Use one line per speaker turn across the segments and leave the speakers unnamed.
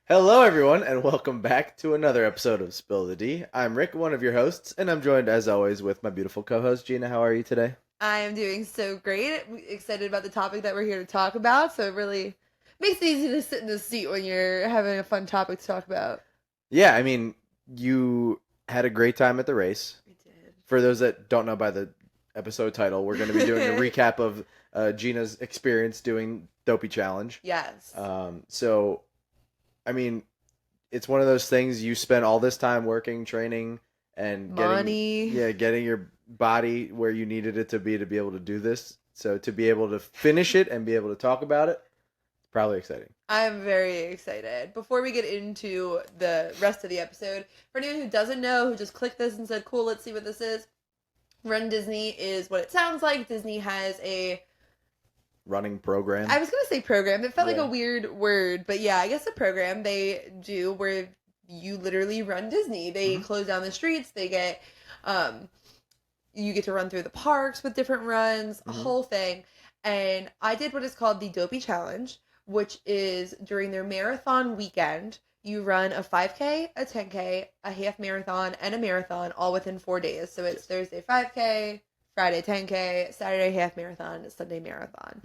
Hello, everyone, and welcome back to another episode of Spill the D. I'm Rick, one of your hosts, and I'm joined, as always, with my beautiful co-host, Gina. How are you today?
I am doing so great. Excited about the topic that we're here to talk about. So it really makes it easy to sit in the seat when you're having a fun topic to talk about.
Yeah, I mean, you had a great time at the race.
We did.
For those that don't know by the episode title, we're going to be doing a recap of Gina's experience doing Dopey Challenge.
Yes.
So, I mean, it's one of those things you spend all this time working, training, and
Money.
getting your body where you needed it to be able to do this. So to be able to finish it and be able to talk about it, it's probably exciting.
I'm very excited. Before we get into the rest of the episode, for anyone who doesn't know, who just clicked this and said, cool, let's see what this is. Run Disney is what it sounds like. Disney has a
running program.
I was going to say program. It felt like
Yeah.
a weird word, but yeah, I guess a program they do where you literally run Disney. They close down the streets. They get, you get to run through the parks with different runs, a whole thing. And I did what is called the Dopey Challenge, which is during their marathon weekend. You run a 5K, a 10K, a half marathon, and a marathon all within 4 days. So it's Thursday 5K, Friday 10K, Saturday half marathon, Sunday marathon.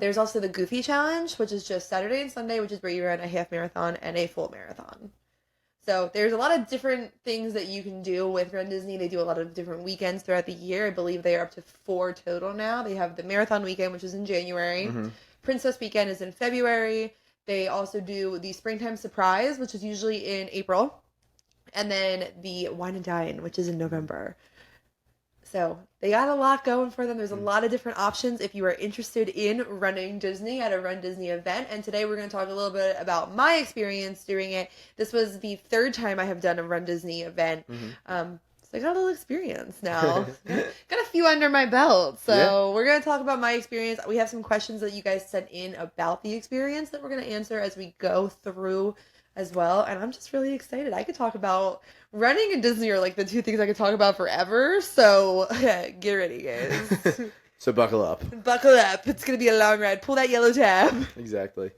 There's also the Goofy Challenge, which is just Saturday and Sunday, which is where you run a half marathon and a full marathon. So there's a lot of different things that you can do with Run Disney. They do a lot of different weekends throughout the year. I believe they are up to 4 total now. They have the marathon weekend, which is in January. Princess Weekend is in February. They also do the Springtime Surprise, which is usually in April. And then the Wine and Dine, which is in November. So they got a lot going for them. There's a lot of different options if you are interested in running Disney at a Run Disney event. And today we're going to talk a little bit about my experience doing it. This was the third time I have done a Run Disney event. So I got a little experience now. Got a few under my belt. So we're going to talk about my experience. We have some questions that you guys sent in about the experience that we're going to answer as we go through as well. And I'm just really excited. I could talk about running and Disney are like the two things I could talk about forever. So get ready, guys.
So buckle up.
Buckle up. It's going to be a long ride. Pull that yellow tab.
Exactly.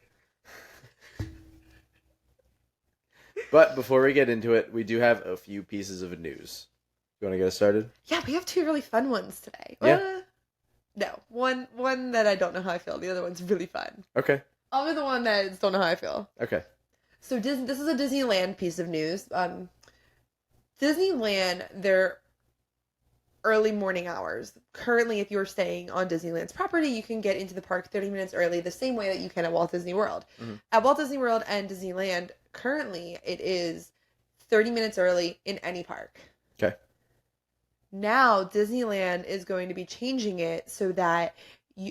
But before we get into it, we do have a few pieces of news. You want to get us started?
Yeah, we have two really fun ones today.
Yeah.
No, one that I don't know how I feel. The other one's really fun.
Okay.
I'll be the one that I just don't know how I feel.
Okay.
So this is a Disneyland piece of news. Disneyland, their early morning hours. Currently, if you're staying on Disneyland's property, you can get into the park 30 minutes early, the same way that you can at Walt Disney World. At Walt Disney World and Disneyland, currently, it is 30 minutes early in any park.
Okay.
Now, Disneyland is going to be changing it so that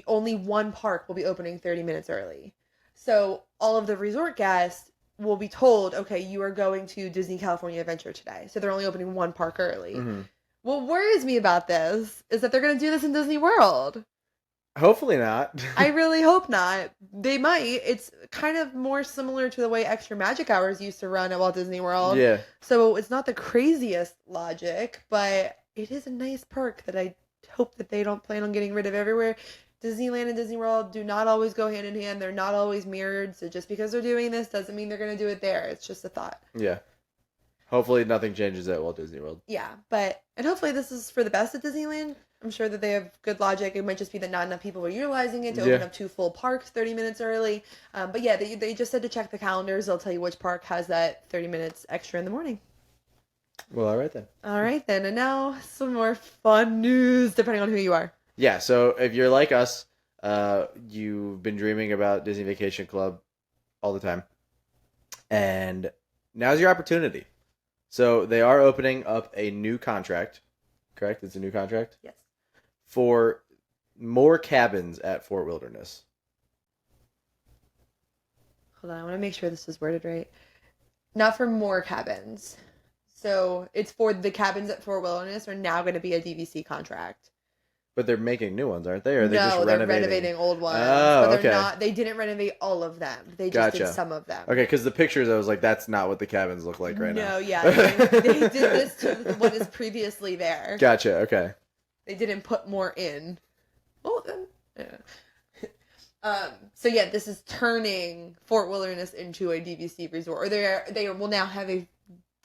only one park will be opening 30 minutes early. So all of the resort guests will be told, okay, you are going to Disney California Adventure today. So they're only opening one park early. What worries me about this is that they're going to do this in Disney World.
Hopefully not.
I really hope not. They might. It's kind of more similar to the way Extra Magic Hours used to run at Walt Disney World.
Yeah.
So it's not the craziest logic, but it is a nice perk that I hope that they don't plan on getting rid of everywhere. Disneyland and Disney World do not always go hand in hand. They're not always mirrored. So just because they're doing this doesn't mean they're going to do it there. It's just a thought.
Yeah. Hopefully nothing changes at Walt Disney World.
Yeah, and hopefully this is for the best at Disneyland. I'm sure that they have good logic. It might just be that not enough people are utilizing it to open up 2 full parks 30 minutes early. But yeah, they just said to check the calendars. They'll tell you which park has that 30 minutes extra in the morning.
Well, all right then.
All right then. And now some more fun news, depending on who you are.
Yeah, so if you're like us, you've been dreaming about Disney Vacation Club all the time. And now's your opportunity. So they are opening up a new contract, correct? It's a new contract?
Yes.
For more cabins at Fort Wilderness.
Hold on, I want to make sure this is worded right. Not for more cabins. So it's for the cabins at Fort Wilderness are now going to be a DVC contract.
But they're making new ones, aren't they? Or are they
No,
just
they're
renovating?
renovating old ones.
Oh,
but they're
okay.
not. They didn't renovate all of them. They just did
Gotcha.
some of them.
Okay, because the pictures, I was like, that's not what the cabins look like right now.
No, yeah. They did this to what is previously there.
Gotcha, okay.
They didn't put more in. Well, yeah. So yeah, this is turning Fort Wilderness into a DVC resort, or they will now have a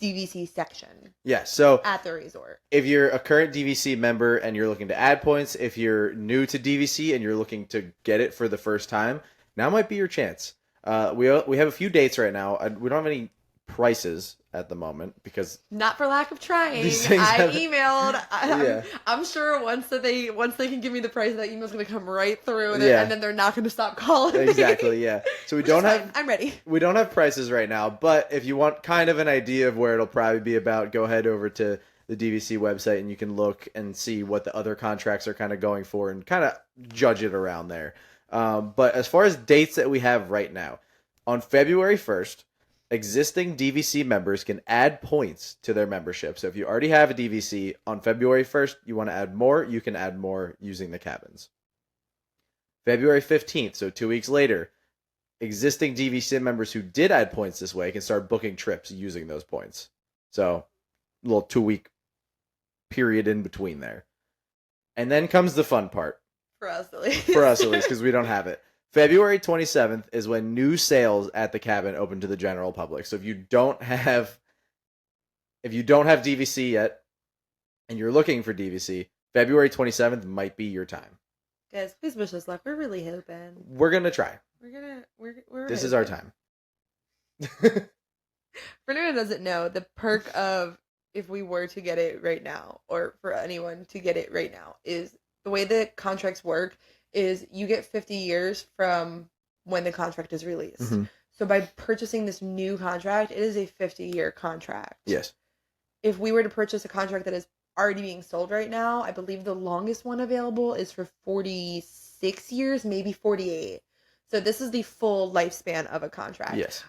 DVC section.
Yeah, so
at the resort.
If you're a current DVC member and you're looking to add points, if you're new to DVC and you're looking to get it for the first time, now might be your chance. We have a few dates right now. We don't have any prices at the moment because
not for lack of trying. Emailed. I'm sure once they can give me the price, that email's gonna come right through, and then they're not gonna stop calling me.
Exactly. Yeah. So we don't have.
I'm ready.
We don't have prices right now, but if you want kind of an idea of where it'll probably be about, go ahead over to the DVC website and you can look and see what the other contracts are kind of going for and kind of judge it around there. But as far as dates that we have right now, on February 1st. Existing DVC members can add points to their membership. So if you already have a DVC, on February 1st, you want to add more, you can add more using the cabins. February 15th, so 2 weeks later, existing DVC members who did add points this way can start booking trips using those points. So a little 2-week period in between there. And then comes the fun part.
For us at least.
For us at least, because we don't have it. February 27th is when new sales at the cabin open to the general public. So if you don't have DVC yet and you're looking for DVC, February 27th might be your time.
Guys, please wish us luck. We're really hoping.
We're going to try.
We're
This is our time.
For anyone who doesn't know, the perk of if we were to get it right now, or for anyone to get it right now, is the way the contracts work is you get 50 years from when the contract is released. Mm-hmm. So by purchasing this new contract, it is a 50-year contract.
Yes.
If we were to purchase a contract that is already being sold right now, I believe the longest one available is for 46 years, maybe 48. So this is the full lifespan of a contract.
Yes.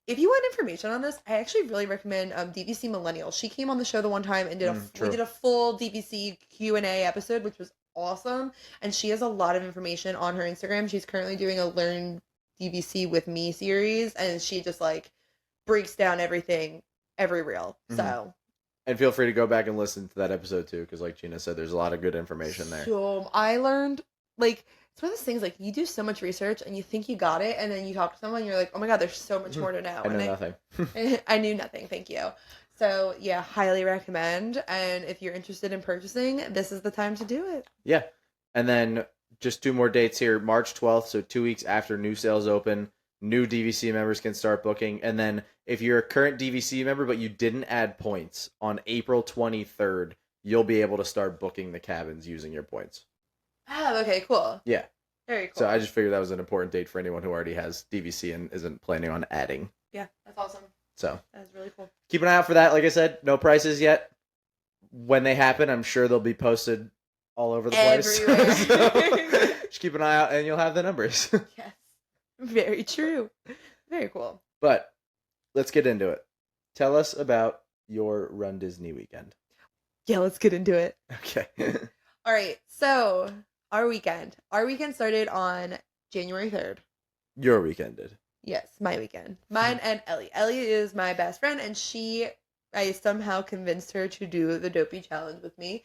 If you want information on this, I actually really recommend DVC Millennial. She came on the show the one time and we did a full DVC Q&A episode, which was awesome. And she has a lot of information on her Instagram. She's currently doing a Learn DVC with Me series, and she just breaks down everything, every reel. Mm-hmm. So.
And feel free to go back and listen to that episode too, because like Gina said, there's a lot of good information there.
So I learned, it's one of those things, you do so much research and you think you got it, and then you talk to someone and you're like, oh my god, there's so much more to know.
I know nothing.
I knew nothing, thank you. So yeah, highly recommend. And if you're interested in purchasing, this is the time to do it.
Yeah. And then just 2 more dates here. March 12th, so 2 weeks after new sales open, new DVC members can start booking. And then if you're a current DVC member but you didn't add points, on April 23rd, you'll be able to start booking the cabins using your points.
Oh, okay, cool.
Yeah.
Very cool.
So I just figured that was an important date for anyone who already has DVC and isn't planning on adding.
Yeah, that's awesome.
So
that's really cool.
Keep an eye out for that. Like I said, no prices yet. When they happen, I'm sure they'll be posted all over the place. So just keep an eye out and you'll have the numbers.
Yes. Very true. Very cool.
But let's get into it. Tell us about your Run Disney weekend.
Yeah, let's get into it.
Okay.
All right. So our weekend started on January 3rd.
Your weekend did.
Yes, my weekend. Mine and Ellie. Ellie is my best friend, and I somehow convinced her to do the Dopey challenge with me.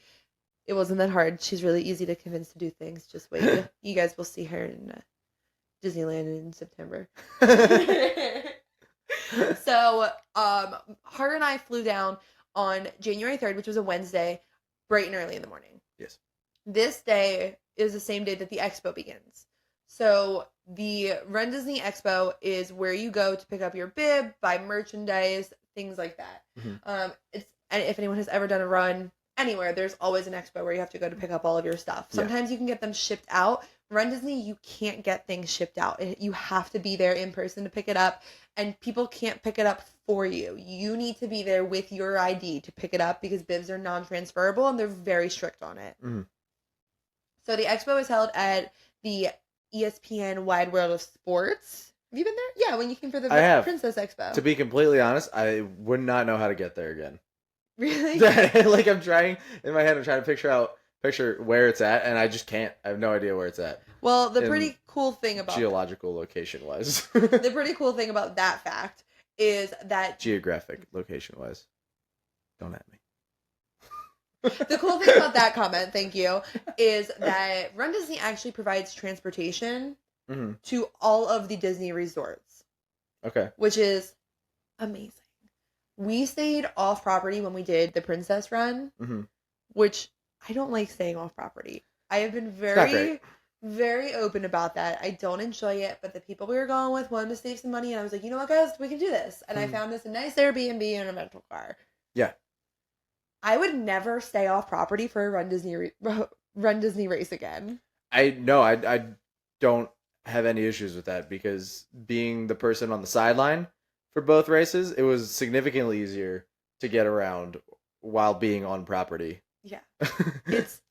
It wasn't that hard. She's really easy to convince to do things. Just wait. You guys will see her in Disneyland in September. So, her and I flew down on January 3rd, which was a Wednesday, bright and early in the morning.
Yes.
This day is the same day that the expo begins. So the Run Disney Expo is where you go to pick up your bib, buy merchandise, things like that. Mm-hmm. And if anyone has ever done a run anywhere, there's always an expo where you have to go to pick up all of your stuff. Sometimes you can get them shipped out. Run Disney, you can't get things shipped out. You have to be there in person to pick it up, and people can't pick it up for you. You need to be there with your ID to pick it up because bibs are non-transferable and they're very strict on it. Mm-hmm. So the expo is held at the ESPN Wide World of Sports. Have you been there? Yeah, when you came for the Princess Expo.
To be completely honest, I would not know how to get there again.
Really?
I'm trying in my head. I'm trying to picture where it's at, and I just can't. I have no idea where it's at.
Well, the pretty cool thing about
geological location wise,
the pretty cool thing about that fact is that
geographic location wise. Don't at me.
The cool thing about that comment, thank you, is that Run Disney actually provides transportation
Mm-hmm.
to all of the Disney resorts,
Okay.
which is amazing. We stayed off property when we did the Princess Run,
Mm-hmm.
which I don't like staying off property. I have been
It's not great.
very open about that. I don't enjoy it, but the people we were going with wanted to save some money, and I was like, you know what, guys, we can do this. And I found us a nice Airbnb and a rental car.
Yeah.
I would never stay off property for a Run Disney race again.
I don't have any issues with that because being the person on the sideline for both races, it was significantly easier to get around while being on property.
Yeah.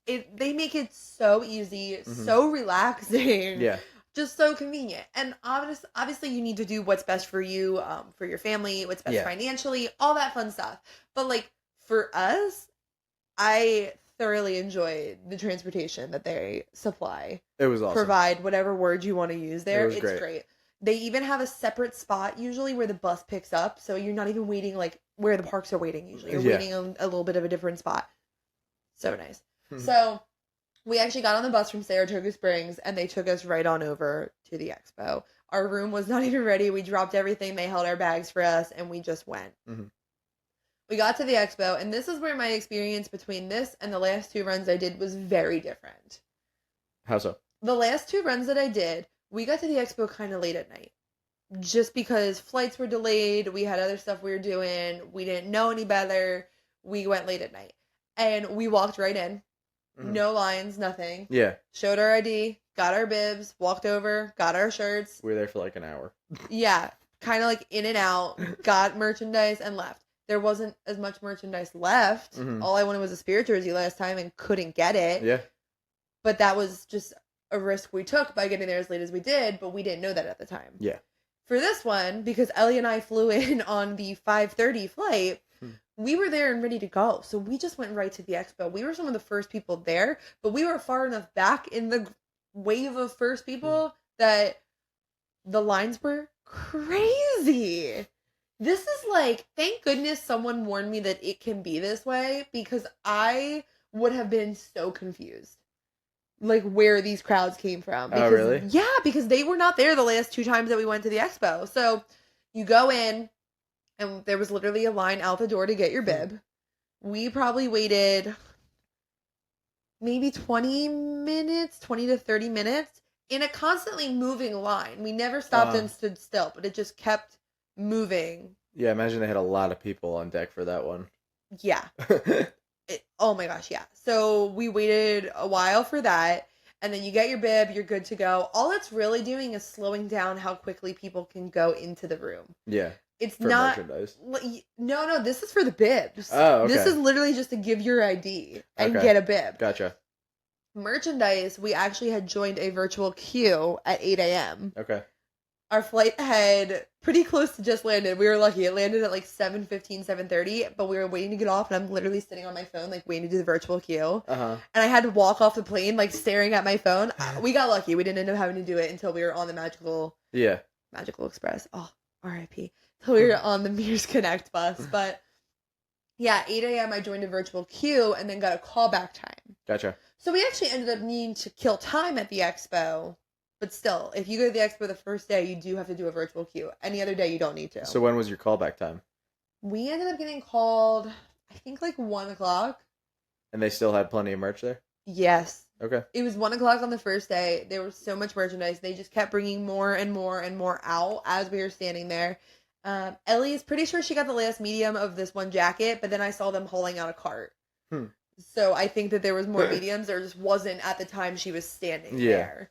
They make it so easy, so relaxing.
Yeah.
Just so convenient. And obviously you need to do what's best for you, for your family, what's best financially, all that fun stuff. But like for us, I thoroughly enjoy the transportation that they supply.
It was awesome.
Provide whatever word you want to use there.
It's
great. They even have a separate spot usually where the bus picks up, so you're not even waiting like where the parks are waiting usually. You're waiting on a little bit of a different spot. So nice. So we actually got on the bus from Saratoga Springs and they took us right on over to the expo. Our room was not even ready. We dropped everything. They held our bags for us and we just went. Mm-hmm. We got to the expo, and this is where my experience between this and the last two runs I did was very different.
How so?
The last two runs that I did, we got to the expo kind of late at night. Just because flights were delayed, we had other stuff we were doing, we didn't know any better, we went late at night. And we walked right in. Mm-hmm. No lines, nothing.
Yeah.
Showed our ID, got our bibs, walked over, got our shirts.
We were there for like an hour.
Yeah. Kind of like in and out, got merchandise, and left. There wasn't as much merchandise left. Mm-hmm. All I wanted was a Spirit jersey last time and couldn't get it.
Yeah.
But that was just a risk we took by getting there as late as we did, but we didn't know that at the time.
Yeah.
For this one, because Ellie and I flew in on the 5:30 flight, we were there and ready to go. So we just went right to the expo. We were some of the first people there, but we were far enough back in the wave of first people that the lines were crazy. This is like, thank goodness someone warned me that it can be this way, because I would have been so confused. Like where these crowds came from. Because,
oh, really?
Yeah, because they were not there the last two times that we went to the expo. So you go in, and there was literally a line out the door to get your bib. We probably waited maybe 20 to 30 minutes in a constantly moving line. We never stopped and stood still, but it just kept moving.
Yeah, imagine they had a lot of people on deck for that one.
Yeah. Oh my gosh, yeah. So we waited a while for that, and then you get your bib, you're good to go. All it's really doing is slowing down how quickly people can go into the room.
Yeah.
It's
for
not
merchandise.
No, this is for the bibs.
Oh, okay.
This is literally just to give your ID and get a bib.
Gotcha.
Merchandise, we actually had joined a virtual queue at 8 a.m.
Okay.
Our flight had pretty close to just landed. We were lucky. It landed at like 7:15, 7:30, but we were waiting to get off, and I'm literally sitting on my phone, like waiting to do the virtual queue. Uh-huh. And I had to walk off the plane, like staring at my phone. We got lucky. We didn't end up having to do it until we were on the Magical Express. Oh, R.I.P. Until we were on the Mears Connect bus. But yeah, 8 a.m. I joined a virtual queue and then got a callback time.
Gotcha.
So we actually ended up needing to kill time at the expo. But still, if you go to the expo the first day, you do have to do a virtual queue. Any other day, you don't need to.
So when was your callback time?
We ended up getting called, I think, like 1 o'clock.
And they still had plenty of merch there?
Yes.
Okay.
It was 1 o'clock on the first day. There was so much merchandise. They just kept bringing more and more and more out as we were standing there. Ellie is pretty sure she got the last medium of this one jacket, but then I saw them hauling out a cart. So I think that there was more mediums. There just wasn't at the time she was standing there.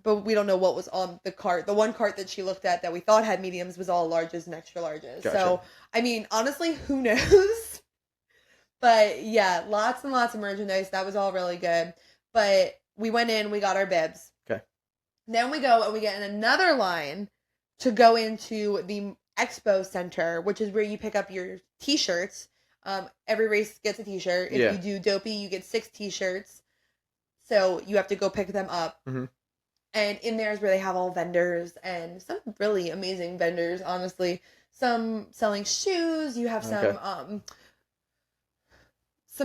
But we don't know what was on the cart. The one cart that she looked at that we thought had mediums was all larges and extra larges. Gotcha. So, I mean, honestly, who knows? But yeah, lots and lots of merchandise. That was all really good. But we went in, we got our bibs.
Okay.
Then we go and we get in another line to go into the expo center, which is where you pick up your t-shirts. Every race gets a t-shirt. If you do Dopey, you get 6 t-shirts. So you have to go pick them up. Mm-hmm. And in there is where they have all vendors and some really amazing vendors, honestly. Some selling shoes. You have some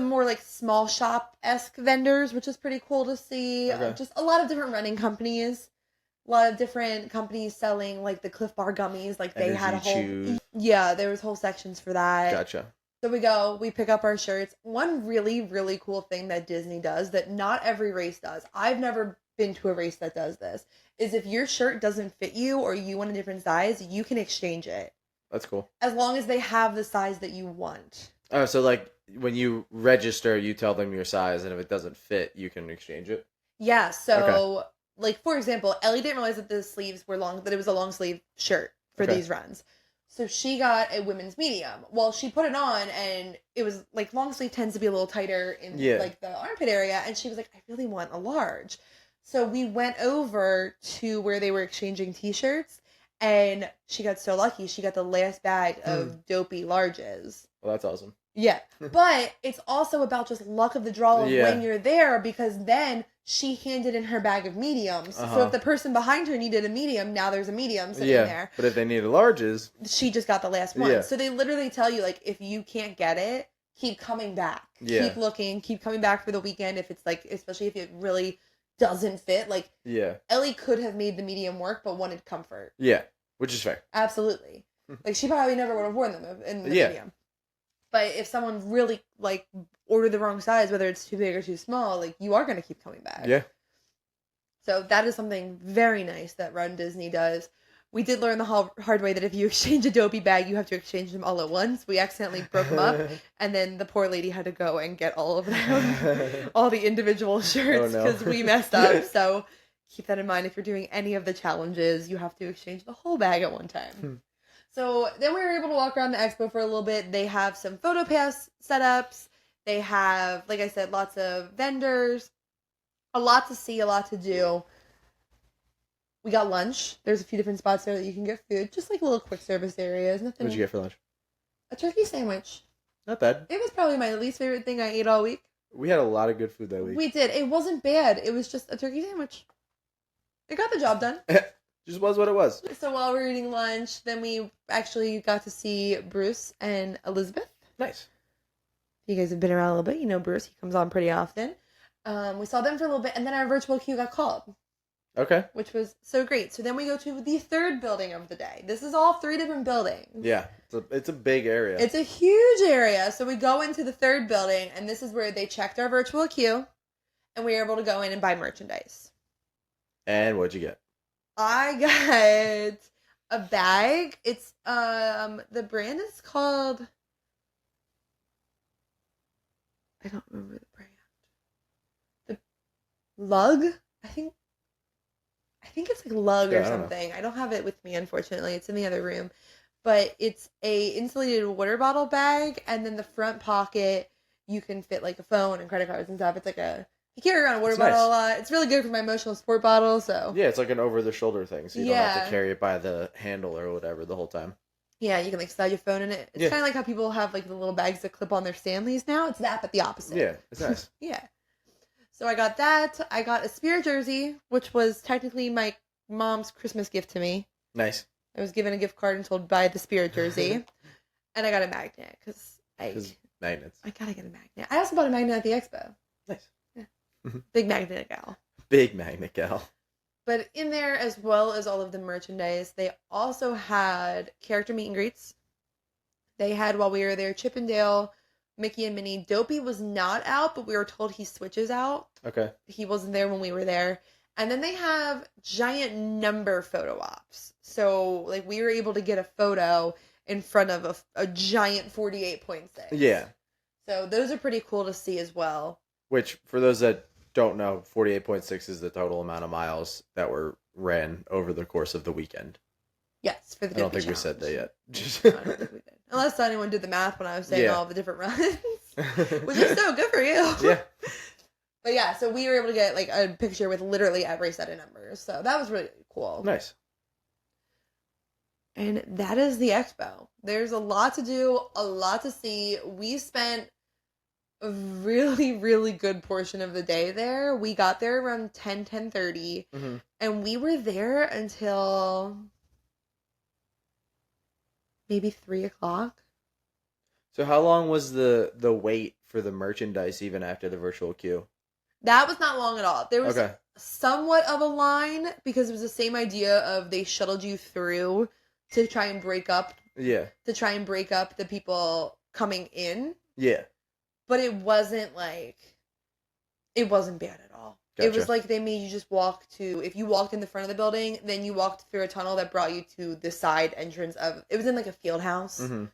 more like small shop-esque vendors, which is pretty cool to see. Just a lot of different running companies. A lot of different companies selling like the Cliff Bar gummies. Like they had a
Energy
whole
chews.
yeah, there was whole sections for that.
Gotcha.
So we go, we pick up our shirts. One really, really cool thing that Disney does that not every race does. I've never been to a race that does this. Is if your shirt doesn't fit you or you want a different size, you can exchange it.
That's cool.
As long as they have the size that you want.
Oh, so like when you register, you tell them your size, and if it doesn't fit, you can exchange it.
Yeah, so
Okay.
like for example, Ellie didn't realize that the sleeves were long, that it was a long sleeve shirt for
Okay.
these runs. So she got a women's medium. Well, she put it on and it was like long sleeve tends to be a little tighter in
Yeah.
like the armpit area, and she was like, I really want a large. So we went over to where they were exchanging t-shirts, and she got so lucky. She got the last bag of Dopey larges.
Well, that's awesome.
Yeah. But it's also about just luck of the draw of
Yeah.
when you're there, because then she handed in her bag of mediums. So
Uh-huh.
if the person behind her needed a medium, now there's a medium sitting
Yeah.
there.
But if they needed larges,
She just got the last one.
Yeah.
So they literally tell you, like, if you can't get it, keep coming back.
Yeah.
Keep looking, keep coming back for the weekend if it's like, especially if it really doesn't fit. Like,
yeah,
Ellie could have made the medium work, but wanted comfort.
yeah, which is fair.
Absolutely. Like, she probably never would have worn them in the
Yeah.
medium. But if someone really, like, ordered the wrong size, whether it's too big or too small, like, you are going to keep coming back.
Yeah.
So that is something very nice that Run Disney does. We did learn the hard way that if you exchange a Dopey bag, you have to exchange them all at once. We accidentally broke them up, and then the poor lady had to go and get all of them, all the individual shirts,
no.
because we messed up. So keep that in mind. If you're doing any of the challenges, you have to exchange the whole bag at one time. So then we were able to walk around the expo for a little bit. They have some photo pass setups. They have, like I said, lots of vendors. A lot to see, a lot to do. We got lunch. There's a few different spots there that you can get food. Just like little quick service areas. Nothing.
What'd you get for lunch?
A turkey sandwich.
Not bad.
It was probably my least favorite thing I ate all week.
We had a lot of good food that week.
We did. It wasn't bad. It was just a turkey sandwich. It got the job done.
Just was what it was.
So while we were eating lunch, then we actually got to see Bruce and Elizabeth.
Nice.
You guys have been around a little bit. You know Bruce. He comes on pretty often. We saw them for a little bit, and then our virtual queue got called.
Okay.
Which was so great. So then we go to the third building of the day. This is all 3 different buildings.
Yeah. It's a big area.
It's a huge area. So we go into the third building, and this is where they checked our virtual queue, and we were able to go in and buy merchandise.
And what'd you get?
I got a bag. It's the brand is called, I don't remember the brand. The Lug, I think it's like Lug
Yeah,
or
I don't know.
something. I don't have it with me, unfortunately. It's in the other room. But it's a insulated water bottle bag, and then the front pocket you can fit like a phone and credit cards and stuff. It's like you carry around a water
It's
bottle
nice.
a lot. It's really good for my emotional support bottle. So
Yeah, it's like an over-the-shoulder thing, so you don't have
Yeah.
to carry it by the handle or whatever the whole time.
yeah, you can like slide your phone in it. It's
Yeah.
kind of like how people have like the little bags that clip on their Stanleys now. It's that, but the opposite.
Yeah, it's nice.
Yeah. So I got that. I got a Spirit jersey, which was technically my mom's Christmas gift to me.
Nice.
I was given a gift card and told buy the Spirit jersey, and I got a magnet because
Magnets.
I gotta get a magnet. I also bought a magnet at the expo.
Nice.
Big magnet gal.
Big magnet gal.
But in there, as well as all of the merchandise, they also had character meet and greets. They had, while we were there, Chip and Dale, Mickey and Minnie. Dopey was not out, but we were told he switches out.
Okay.
He wasn't there when we were there. And then they have giant number photo ops. So, like, we were able to get a photo in front of a giant 48.6.
Yeah.
So, those are pretty cool to see as well.
Which, for those that don't know, 48.6 is the total amount of miles that were ran over the course of the weekend.
Yes, for the
I don't
Dopey
think we said that
challenge.
yet.
No, I don't think we did. Unless anyone did the math when I was saying
Yeah.
all the different runs. Which is so good for you.
Yeah.
But yeah, so we were able to get like a picture with literally every set of numbers. So that was really cool.
Nice.
And that is the expo. There's a lot to do, a lot to see. We spent a really, really good portion of the day there. We got there around 10:30,
Mm-hmm.
and we were there until maybe 3 o'clock.
So how long was the wait for the merchandise even after the virtual queue?
That was not long at all. There was
Okay.
somewhat of a line because it was the same idea of they shuttled you through to try and break up
Yeah.
the people coming in,
Yeah.
but it wasn't bad at all. It was
Gotcha.
like they made you just if you walked in the front of the building, then you walked through a tunnel that brought you to the side entrance it was in like a field house.
Mm-hmm.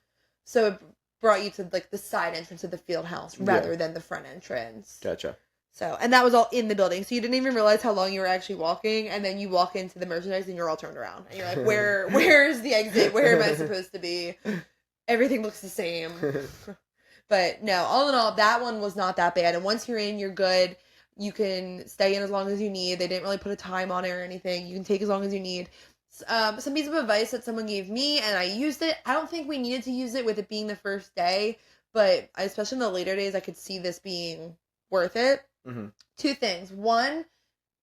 So it brought you to like the side entrance of the field house rather than the front entrance.
Gotcha.
So, and that was all in the building. So you didn't even realize how long you were actually walking. And then you walk into the merchandise and you're all turned around. And you're like, where's the exit? Where am I supposed to be? Everything looks the same. But no, all in all, that one was not that bad. And once you're in, you're good. You can stay in as long as you need. They didn't really put a time on it or anything. You can take as long as you need. Some piece of advice that someone gave me, and I used it. I don't think we needed to use it with it being the first day. But especially in the later days, I could see this being worth it.
Mm-hmm.
2 things. 1,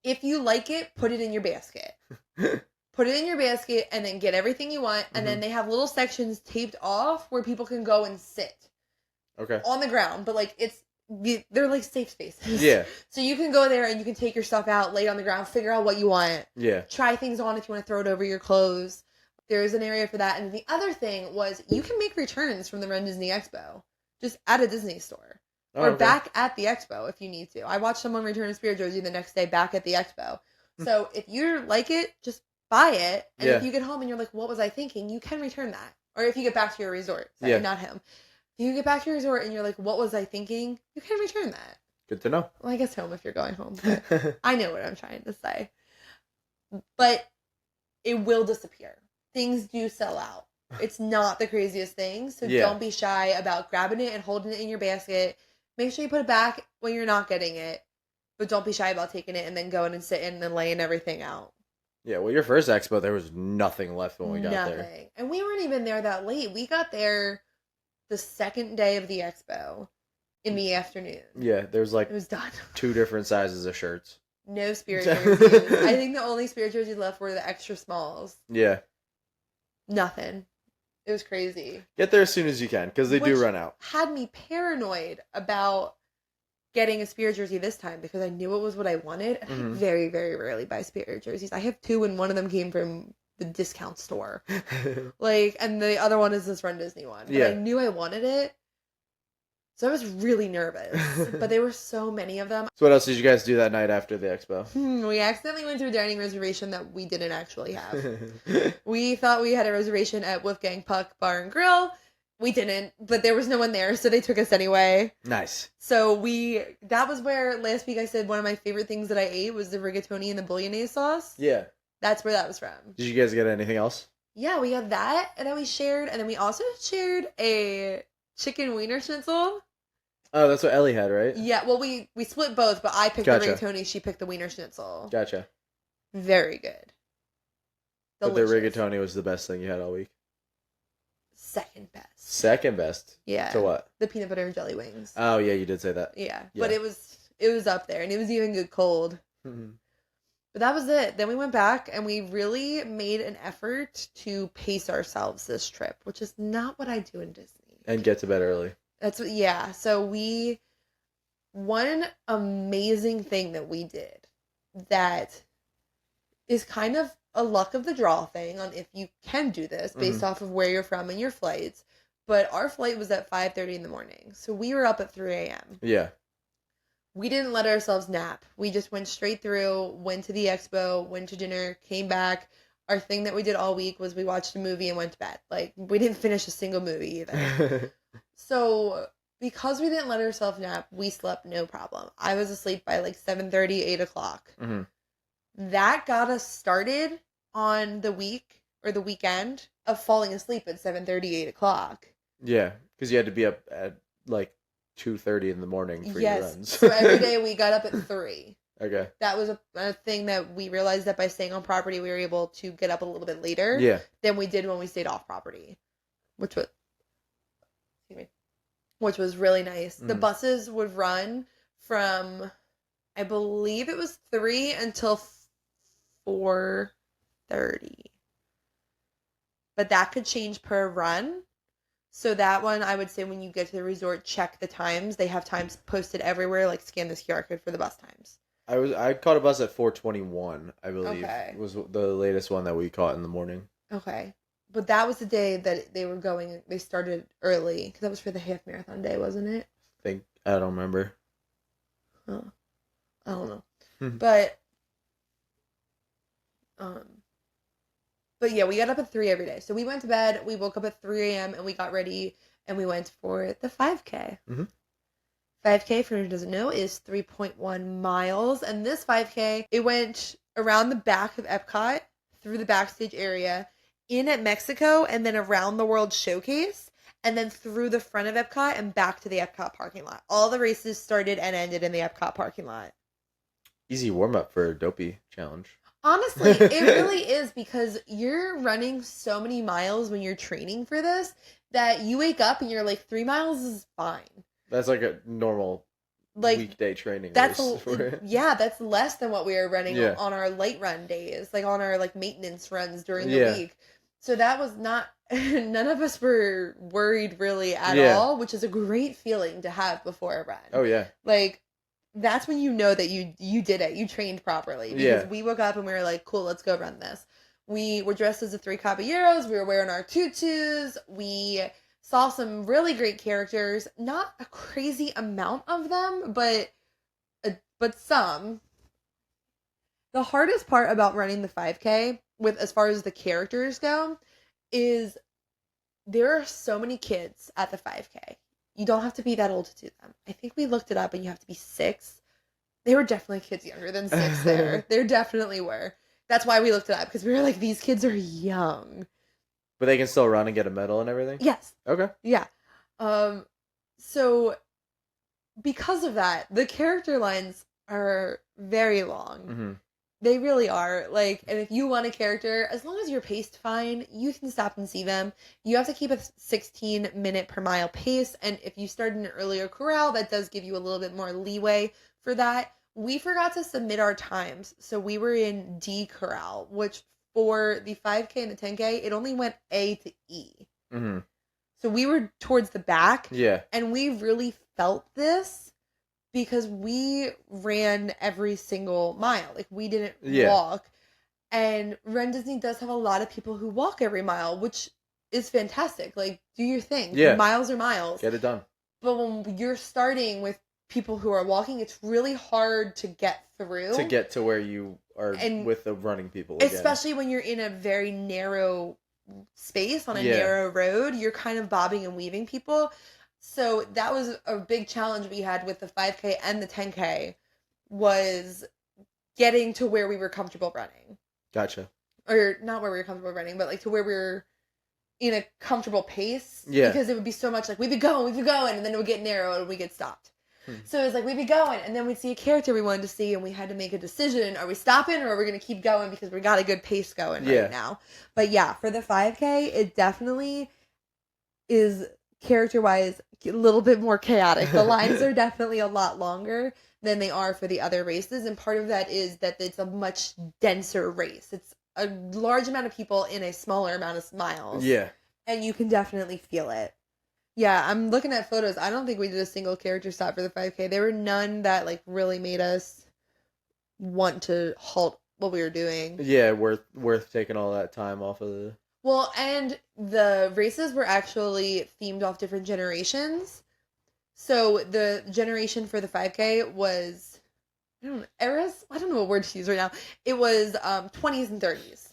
if you like it, put it in your basket. Put it in your basket and then get everything you want. And then they have little sections taped off where people can go and sit.
Okay.
On the ground. But like they're like safe spaces.
Yeah.
So you can go there and you can take your stuff out, lay it on the ground, figure out what you want.
Yeah.
Try things on if you want to throw it over your clothes. There's an area for that. And the other thing was you can make returns from the RunDisney Expo. Just at a Disney store. Or back at the expo if you need to. I watched someone return a Spirit jersey the next day back at the expo. So if you like it, just buy it. And if you get home and you're like, what was I thinking? You can return that. Or if you get back to your resort. Sorry, not him. If you get back to your resort and you're like, what was I thinking? You can return that.
Good to know.
Well, I guess home if you're going home. But I know what I'm trying to say. But it will disappear. Things do sell out. It's not the craziest thing. So don't be shy about grabbing it and holding it in your basket. Make sure you put it back when you're not getting it. But don't be shy about taking it and then going and sitting and laying everything out.
Yeah, well, your first expo, there was nothing left when we got there.
Nothing. And we weren't even there that late. We got there the second day of the expo in the afternoon.
Yeah, there was like
it was done.
2 different sizes of shirts.
No Spirit jerseys. I think the only Spirit jerseys left were the extra smalls.
Yeah.
Nothing. It was crazy.
Get there as soon as you can, because they do run out.
Had me paranoid about getting a Spirit jersey this time, because I knew it was what I wanted. And I very, very rarely buy Spirit jerseys. I have 2, and one of them came from the discount store. And the other one is this RunDisney one. But I knew I wanted it. So I was really nervous. But there were so many of them.
So what else did you guys do that night after the expo?
We accidentally went to a dining reservation that we didn't actually have. We thought we had a reservation at Wolfgang Puck Bar and Grill. We didn't, but there was no one there, so they took us anyway.
Nice.
So that was where last week I said one of my favorite things that I ate was the rigatoni and the bolognese sauce.
Yeah.
That's where that was from.
Did you guys get anything else?
Yeah, we had that, and then we shared, and then we also shared a chicken wiener schnitzel.
Oh, that's what Ellie had, right?
Yeah, well, we split both, but I picked the rigatoni, she picked the wiener schnitzel.
Gotcha.
Very good.
Delicious. But the rigatoni was the best thing you had all week?
Second best.
Second best?
Yeah.
To what?
The peanut butter and jelly wings.
Oh, yeah, you did say that.
Yeah. But it was up there, and it was even good cold. Mm-hmm. But that was it. Then we went back, and we really made an effort to pace ourselves this trip, which is not what I do in Disney.
And get to bed early.
So one amazing thing that we did that is kind of a luck of the draw thing on if you can do this based off of where you're from and your flights. But our flight was at 5:30 in the morning. So we were up at 3 a.m.
Yeah.
We didn't let ourselves nap. We just went straight through, went to the expo, went to dinner, came back. Our thing that we did all week was we watched a movie and went to bed. Like, we didn't finish a single movie either. So, because we didn't let ourselves nap, we slept no problem. I was asleep by like 7:30, 8 o'clock. Mm-hmm. That got us started on the week or the weekend of falling asleep at 7:30, 8 o'clock.
Yeah, because you had to be up at like 2:30 in the morning for your runs.
So every day we got up at 3.
Okay.
That was a thing that we realized that by staying on property, we were able to get up a little bit later than we did when we stayed off property, which was really nice. The buses would run from, I believe it was 3 until 4:30. But that could change per run. So that one, I would say when you get to the resort, check the times. They have times posted everywhere, like scan this QR code for the bus times.
I caught a bus at 4:21, I believe.
Okay.
Was the latest one that we caught in the morning.
Okay. But that was the day that they were going, they started early, because that was for the half marathon day, wasn't it?
I don't remember.
Huh. I don't know.
Hmm.
Um, but yeah, we got up at 3 every day. So we went to bed, we woke up at 3 a.m. and we got ready and we went for the 5K.
Mm-hmm.
5K, for anyone who doesn't know, is 3.1 miles. And this 5K, it went around the back of Epcot, through the backstage area, in at Mexico, and then around the World Showcase, and then through the front of Epcot and back to the Epcot parking lot. All the races started and ended in the Epcot parking lot.
Easy warm-up for a Dopey challenge.
Honestly, it really is, because you're running so many miles when you're training for this that you wake up and you're like, 3 miles is fine.
That's like a normal weekday training
that's
race for it.
Yeah, that's less than what we were running
Yeah.
on our light run days, like on our like maintenance runs during the week. So that was not, none of us were worried really at all, which is a great feeling to have before a run.
Oh yeah.
Like, that's when you know that you did it. You trained properly. Because we woke up and we were like, cool, let's go run this. We were dressed as the 3 caballeros. We were wearing our tutus. We saw some really great characters. Not a crazy amount of them, but some. The hardest part about running the 5K, with as far as the characters go, is there are so many kids at the 5K. You don't have to be that old to do them. I think we looked it up and you have to be 6. They were definitely kids younger than 6 there. There definitely were. That's why we looked it up, because we were like, these kids are young.
But they can still run and get a medal and everything?
Yes.
Okay.
Yeah. So because of that, the character lines are very long.
Mm-hmm.
They really are. Like, and if you want a character, as long as you're paced fine, you can stop and see them. You have to keep a 16-minute per mile pace, and if you start in an earlier corral, that does give you a little bit more leeway for that. We forgot to submit our times, so we were in D corral, which for the 5K and the 10K, it only went A to E.
Mm-hmm.
So we were towards the back.
Yeah.
And we really felt this because we ran every single mile. Like, we didn't walk. And RunDisney does have a lot of people who walk every mile, which is fantastic. Like, do your thing.
Yeah.
Miles are miles.
Get it done.
But when you're starting with people who are walking, it's really hard to get through.
To get to where you are with the running people again.
Especially when you're in a very narrow space on a narrow road. You're kind of bobbing and weaving people. So that was a big challenge we had with the 5K and the 10K, was getting to where we were comfortable running.
Gotcha.
Or not where we were comfortable running, but like to where we were in a comfortable pace.
Yeah.
Because it would be so much like, we'd be going, and then it would get narrow and we'd get stopped. So it was like, we'd be going, and then we'd see a character we wanted to see, and we had to make a decision. Are we stopping, or are we going to keep going because we got a good pace going right now? But yeah, for the 5K, it definitely is, character-wise, a little bit more chaotic. The lines are definitely a lot longer than they are for the other races, and part of that is that it's a much denser race. It's a large amount of people in a smaller amount of miles.
Yeah.
And you can definitely feel it. Yeah, I'm looking at photos. I don't think we did a single character stop for the 5K. There were none that like really made us want to halt what we were doing.
Yeah, worth taking all that time off of the...
Well, and the races were actually themed off different generations. So the generation for the 5K was, I don't know, eras? I don't know what word to use right now. It was 20s and 30s.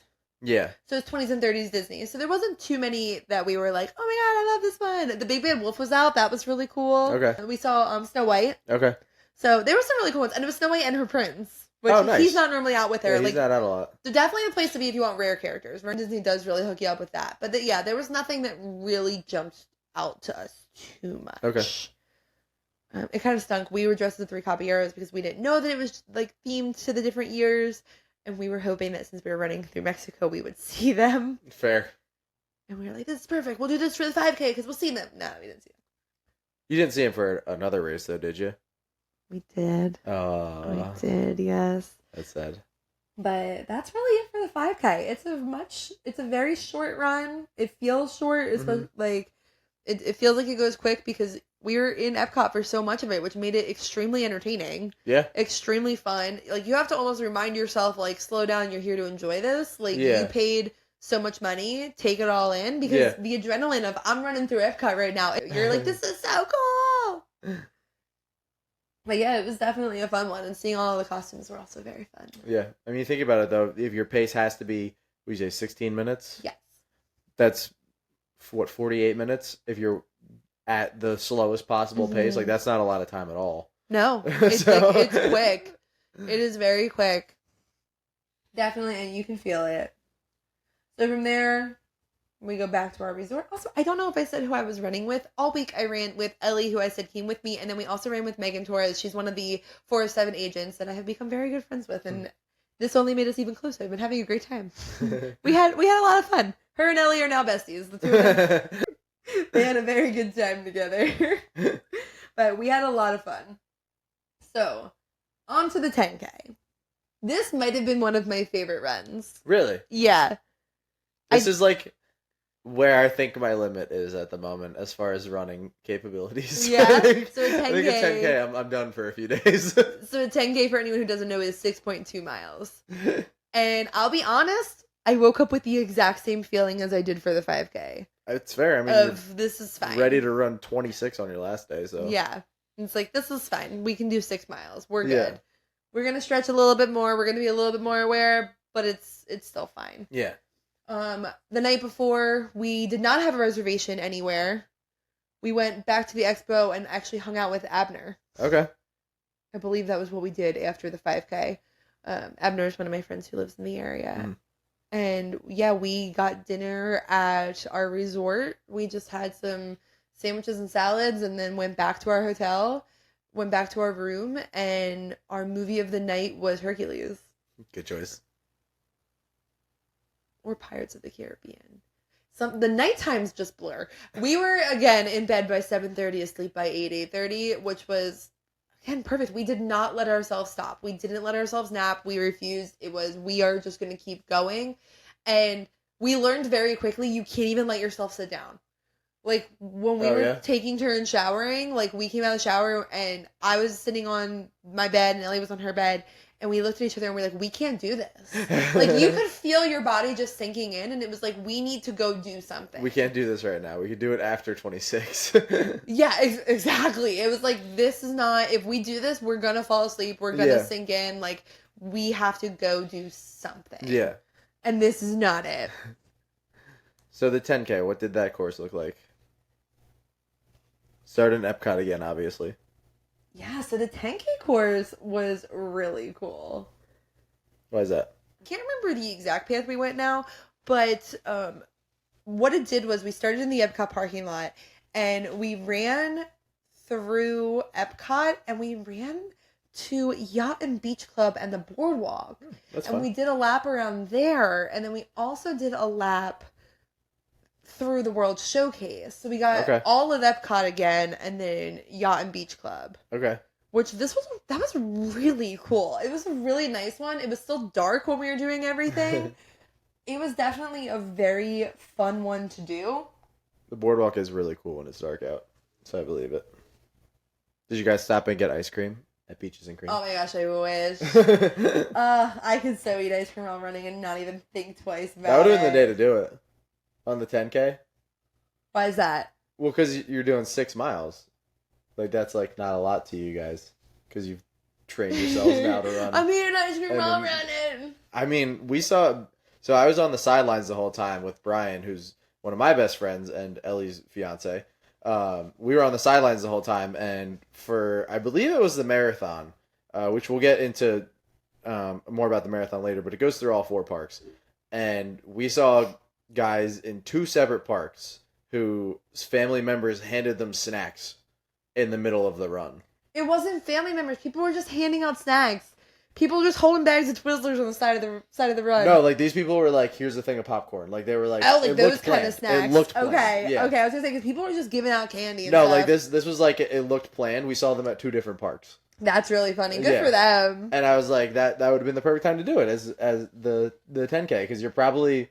Yeah.
So it's 20s and 30s Disney. So there wasn't too many that we were like, oh my god, I love this one. The Big Bad Wolf was out. That was really cool.
Okay.
We saw Snow White.
Okay.
So there were some really cool ones. And it was Snow White and her prince. Which
nice.
He's not normally out with her.
Yeah, he's not out a lot.
They're definitely the place to be if you want rare characters. Disney does really hook you up with that. But there was nothing that really jumped out to us too much.
Okay.
It kind of stunk. We were dressed as the 3 caballeros because we didn't know that it was like themed to the different years. And we were hoping that since we were running through Mexico, we would see them.
Fair.
And we were like, this is perfect. We'll do this for the 5K because we'll see them. No, we didn't see them.
You didn't see him for another race, though, did you?
We did. We did, yes.
That's sad.
But that's really it for the 5K. It's a very short run. It feels short. It's like, it feels like it goes quick because we were in Epcot for so much of it, which made it extremely entertaining.
Yeah.
Extremely fun. Like, you have to almost remind yourself, like, slow down, you're here to enjoy this. Like,
Yeah.
you paid so much money, take it all in, because the adrenaline of I'm running through Epcot right now, you're like, this is so cool. But yeah, it was definitely a fun one, and seeing all of the costumes were also very fun.
Yeah. I mean, think about it, though. If your pace has to be, what do you say, 16 minutes?
Yes.
That's, 48 minutes? If you're at the slowest possible pace, like, that's not a lot of time at all.
No. It's, like, it's quick. It is very quick. Definitely, and you can feel it. So from there, we go back to our resort. Also, I don't know if I said who I was running with. All week I ran with Ellie, who I said came with me, and then we also ran with Megan Torres. She's one of the 407 agents that I have become very good friends with, and this only made us even closer. I've been having a great time. We had a lot of fun. Her and Ellie are now besties. The two of them. They had a very good time together. But we had a lot of fun. So, on to the 10K. This might have been one of my favorite runs.
Really?
Yeah.
This is like where I think my limit is at the moment as far as running capabilities.
Yeah.
I think
So a 10K.
I think a 10K, I'm done for a few days.
So a 10K, for anyone who doesn't know, is 6.2 miles. And I'll be honest, I woke up with the exact same feeling as I did for the 5K.
It's fair. I mean,
this is fine.
ready to run 26 on your last day, so.
Yeah. It's like, this is fine. We can do 6 miles. We're good.
Yeah.
We're going to stretch a little bit more. We're going to be a little bit more aware, but it's still fine.
Yeah.
The night before, we did not have a reservation anywhere. We went back to the expo and actually hung out with Abner.
Okay.
I believe that was what we did after the 5K. Abner is one of my friends who lives in the area.
Mm.
And yeah, we got dinner at our resort. We just had some sandwiches and salads and then went back to our hotel, went back to our room, and our movie of the night was Hercules.
Good choice.
Or Pirates of the Caribbean. The night times just blur. We were, again, in bed by 7:30, asleep by 8:30, which was, again, perfect. We did not let ourselves stop. We didn't let ourselves nap. We refused. It was, we are just going to keep going. And we learned very quickly, you can't even let yourself sit down. Like, when we were taking turns showering, like, we came out of the shower, and I was sitting on my bed, and Ellie was on her bed, and we looked at each other, and we're like, we can't do this. Like, you could feel your body just sinking in, and it was like, we need to go do something.
We can't do this right now. We could do it after 26.
Yeah, exactly. It was like, this is not, if we do this, we're gonna fall asleep, we're gonna sink in, like, we have to go do something.
Yeah.
And this is not it.
So the 10K, what did that course look like? Started in Epcot again, obviously.
Yeah, so the 10K course was really cool.
Why is that?
I can't remember the exact path we went now, but what it did was we started in the Epcot parking lot, and we ran through Epcot, and we ran to Yacht and Beach Club and the boardwalk.
That's
and
fun.
We did a lap around there, and then we also did a lap through the World Showcase. So we got all of Epcot again, and then Yacht and Beach Club.
Okay.
Which that was really cool. It was a really nice one. It was still dark when we were doing everything. It was definitely a very fun one to do.
The boardwalk is really cool when it's dark out, so I believe it. Did you guys stop and get ice cream at Peaches and Cream?
Oh my gosh, I wish. I could so eat ice cream while running and not even think twice about it.
That would have been the day to do it. On the 10K?
Why is that?
Well, because you're doing 6 miles. Like, that's, like, not a lot to you guys. Because you've trained yourselves now to run.
I'm eating ice cream while running.
I mean, we saw... So I was on the sidelines the whole time with Brian, who's one of my best friends, and Ellie's fiance. We were on the sidelines the whole time, and for... I believe it was the marathon, which we'll get into more about the marathon later, but it goes through all 4 parks. And we saw guys in 2 separate parks whose family members handed them snacks in the middle of the run.
It wasn't family members. People were just handing out snacks. People were just holding bags of Twizzlers on the side of the run.
No, like these people were like, "Here's a thing of popcorn." Like they were like,
oh, like those kind of snacks.
It looked planned.
Okay,
yeah.
okay. I was gonna say because people were just giving out candy. And
no,
stuff.
like this was like it looked planned. We saw them at 2 different parks.
That's really funny. Good for them.
And I was like, that would have been the perfect time to do it as the 10K because you're probably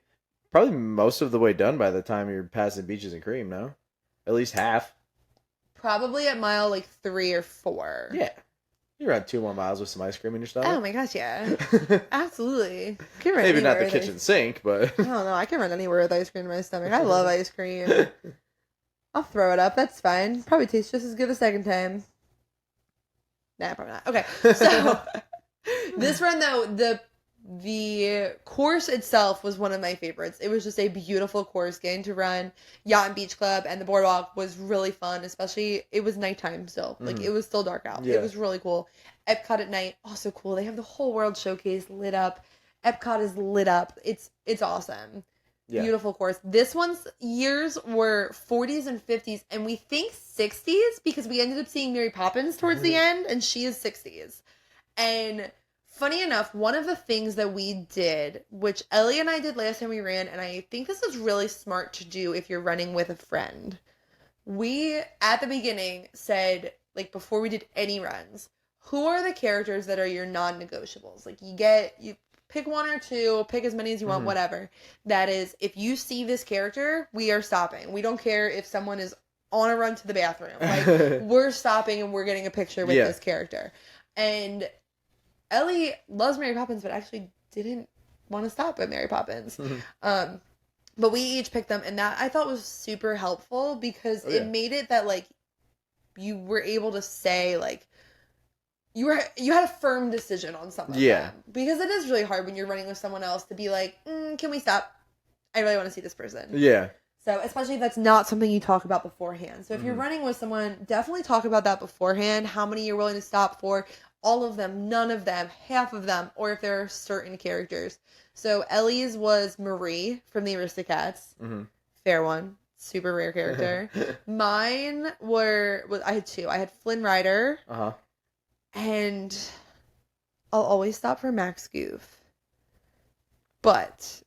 most of the way done by the time you're passing Beaches and Cream. No. At least half.
Probably at mile like 3 or 4.
Yeah. You run 2 more miles with some ice cream in your
Oh
stomach.
my gosh, yeah. Absolutely. Can run
Maybe not the
anywhere with
kitchen sink, but
I don't know. I can run anywhere with ice cream in my stomach. I love ice cream. I'll throw it up. That's fine. Probably tastes just as good the second time. Nah, probably not. Okay, so this run though, the course itself was one of my favorites. It was just a beautiful course getting to run Yacht and Beach Club, and the boardwalk was really fun, especially it was nighttime still. Like it was still dark out.
Yeah.
It was really cool. Epcot at night, also cool. They have the whole World Showcase lit up. Epcot is lit up. It's awesome.
Yeah.
Beautiful course. This one's years were 40s and 50s, and we think 60s because we ended up seeing Mary Poppins towards the end, and she is 60s. And funny enough, one of the things that we did, which Ellie and I did last time we ran, and I think this is really smart to do if you're running with a friend. We, at the beginning, said, like, before we did any runs, who are the characters that are your non-negotiables? Like, you pick 1 or 2, pick as many as you want, whatever. That is, if you see this character, we are stopping. We don't care if someone is on a run to the bathroom. Like, we're stopping and we're getting a picture with this character. And Ellie loves Mary Poppins, but actually didn't want to stop at Mary Poppins. But we each picked them, and that I thought was super helpful because it made it that, like, you were able to say, like, you had a firm decision on some of them. Because it is really hard when you're running with someone else to be like, can we stop? I really want to see this person.
Yeah.
So, especially if that's not something you talk about beforehand. So, if you're running with someone, definitely talk about that beforehand. How many you're willing to stop for. All of them, none of them, half of them, or if there are certain characters. So, Ellie's was Marie from the Aristocats. Fair one. Super rare character. Mine I had 2. I had Flynn Rider. And I'll always stop for Max Goof. But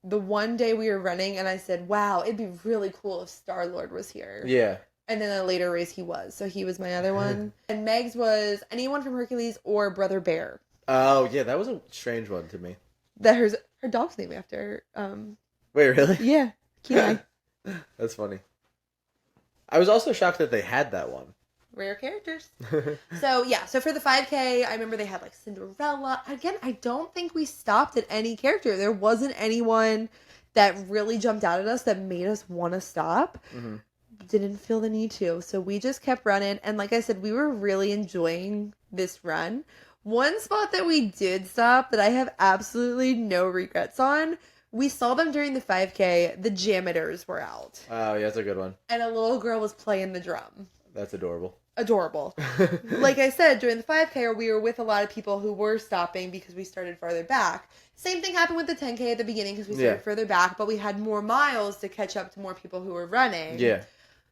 the one day we were running and I said, wow, it'd be really cool if Star-Lord was here.
Yeah.
And then in a later race he was. So he was my other one. And Meg's was anyone from Hercules or Brother Bear.
Oh, yeah, that was a strange one to me.
That her dog's name after.
Wait, really?
Yeah. Kenai.
That's funny. I was also shocked that they had that one.
Rare characters. So for the 5K, I remember they had like Cinderella. Again, I don't think we stopped at any character. There wasn't anyone that really jumped out at us that made us want to stop. Didn't feel the need to. So we just kept running. And like I said, we were really enjoying this run. One spot that we did stop that I have absolutely no regrets on, we saw them during the 5K. The Jameters were out.
Oh, yeah, that's a good one.
And a little girl was playing the drum.
That's adorable.
Like I said, during the 5K, we were with a lot of people who were stopping because we started farther back. Same thing happened with the 10K at the beginning because we started further back, but we had more miles to catch up to more people who were running.
Yeah.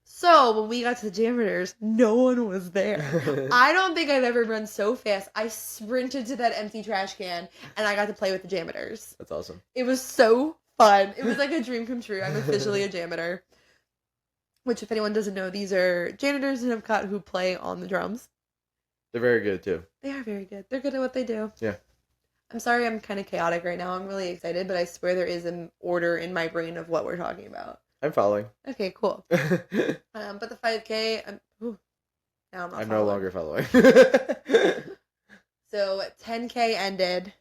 So when we got to the Jameters, no one was there. I don't think I've ever run so fast. I sprinted to that empty trash can and I got to play with the Jameters.
That's awesome.
It was so fun. It was like a dream come true. I'm officially a Jameter. Which, if anyone doesn't know, these are janitors in Epcot who play on the drums.
They're very good, too.
They are very good. They're good at what they do.
Yeah.
I'm sorry I'm kind of chaotic right now. I'm really excited, but I swear there is an order in my brain of what we're talking about.
I'm following.
Okay, cool. But the 5K, now
I'm no longer following.
So 10K ended.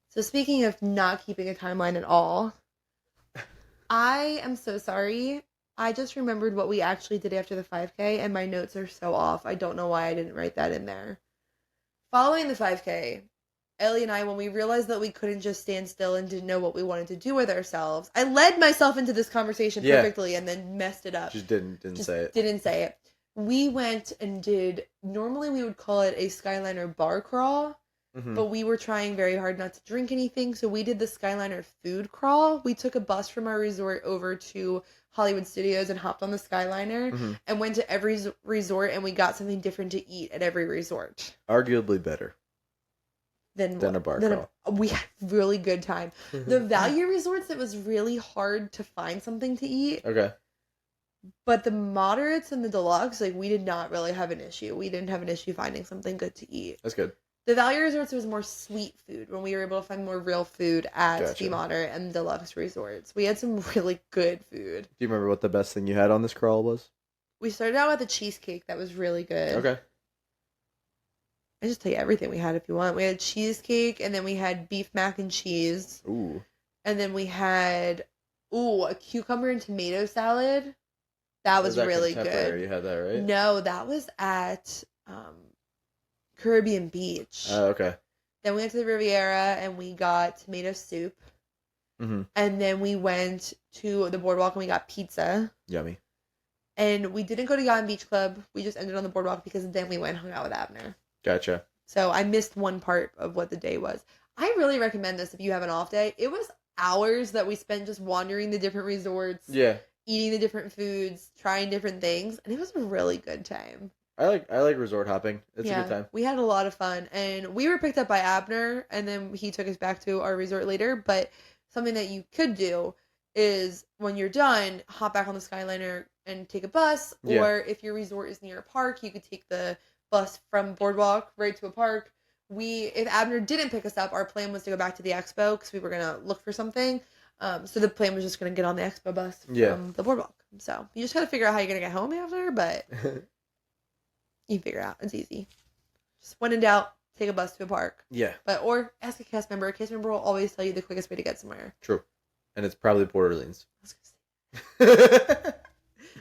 So speaking of not keeping a timeline at all, I am so sorry. I just remembered what we actually did after the 5K, and my notes are so off. I don't know why I didn't write that in there. Following the 5K, Ellie and I, when we realized that we couldn't just stand still and didn't know what we wanted to do with ourselves, I led myself into this conversation perfectly and then messed it up.
Just didn't say it.
Didn't say it. We went and did, normally we would call it a Skyliner bar crawl, but we were trying very hard not to drink anything, so we did the Skyliner food crawl. We took a bus from our resort over to Hollywood Studios and hopped on the Skyliner and went to every resort, and we got something different to eat at every resort.
Arguably better
than
a bar crawl.
We had a really good time. The value resorts, it was really hard to find something to eat.
Okay.
But the moderates and the deluxe, like, we did not really have an issue. We didn't have an issue finding something good to eat.
That's good.
The Value Resorts was more sweet food when we were able to find more real food at
Gotcha.
the Moderate and Deluxe resorts. We had some really good food.
Do you remember what the best thing you had on this crawl was?
We started out with a cheesecake that was really good.
Okay.
I just tell you everything we had if you want. We had cheesecake, and then we had beef mac and cheese.
Ooh.
And then we had, a cucumber and tomato salad. That was
that
really
Contemporary?
good.
You had that, right?
No, that was at Caribbean Beach.
Oh, okay.
Then we went to the Riviera, and we got tomato soup.
Mm-hmm.
And then we went to the boardwalk, and we got pizza.
Yummy.
And we didn't go to Yacht and Beach Club. We just ended on the boardwalk because then we went and hung out with Abner.
Gotcha.
So I missed one part of what the day was. I really recommend this if you have an off day. It was hours that we spent just wandering the different resorts, eating the different foods, trying different things, and it was a really good time.
I like resort hopping. It's a good time.
We had a lot of fun, and we were picked up by Abner, and then he took us back to our resort later. But something that you could do is when you're done, hop back on the Skyliner and take a bus, or if your resort is near a park, you could take the bus from Boardwalk right to a park. If Abner didn't pick us up, our plan was to go back to the expo because we were gonna look for something. So the plan was just gonna get on the expo bus from the Boardwalk. So you just gotta figure out how you're gonna get home after, but you figure it out. It's easy. Just when in doubt, take a bus to a park.
Yeah.
Or ask a cast member. A cast member will always tell you the quickest way to get somewhere.
True. And it's probably Port Orleans.
That's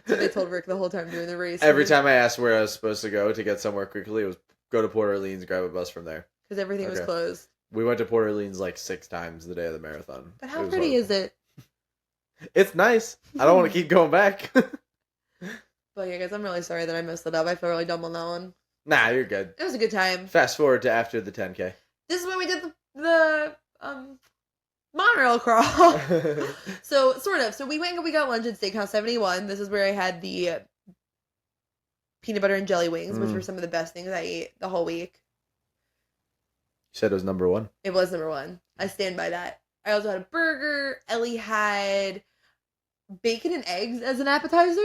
what they told Ric the whole time during the race.
Every time I asked where I was supposed to go to get somewhere quickly, it was go to Port Orleans, grab a bus from there.
Because everything was closed.
We went to Port Orleans like 6 times the day of the marathon.
But how pretty is it?
It's nice. I don't want to keep going back.
But yeah, guys, I'm really sorry that I messed it up. I feel really dumb on that one.
Nah, you're good.
It was a good time.
Fast forward to after the 10K.
This is when we did the monorail crawl. So, sort of. So we went and we got lunch at Steakhouse 71. This is where I had the peanut butter and jelly wings, which were some of the best things I ate the whole week.
You said it was number 1?
It was number 1. I stand by that. I also had a burger. Ellie had bacon and eggs as an appetizer.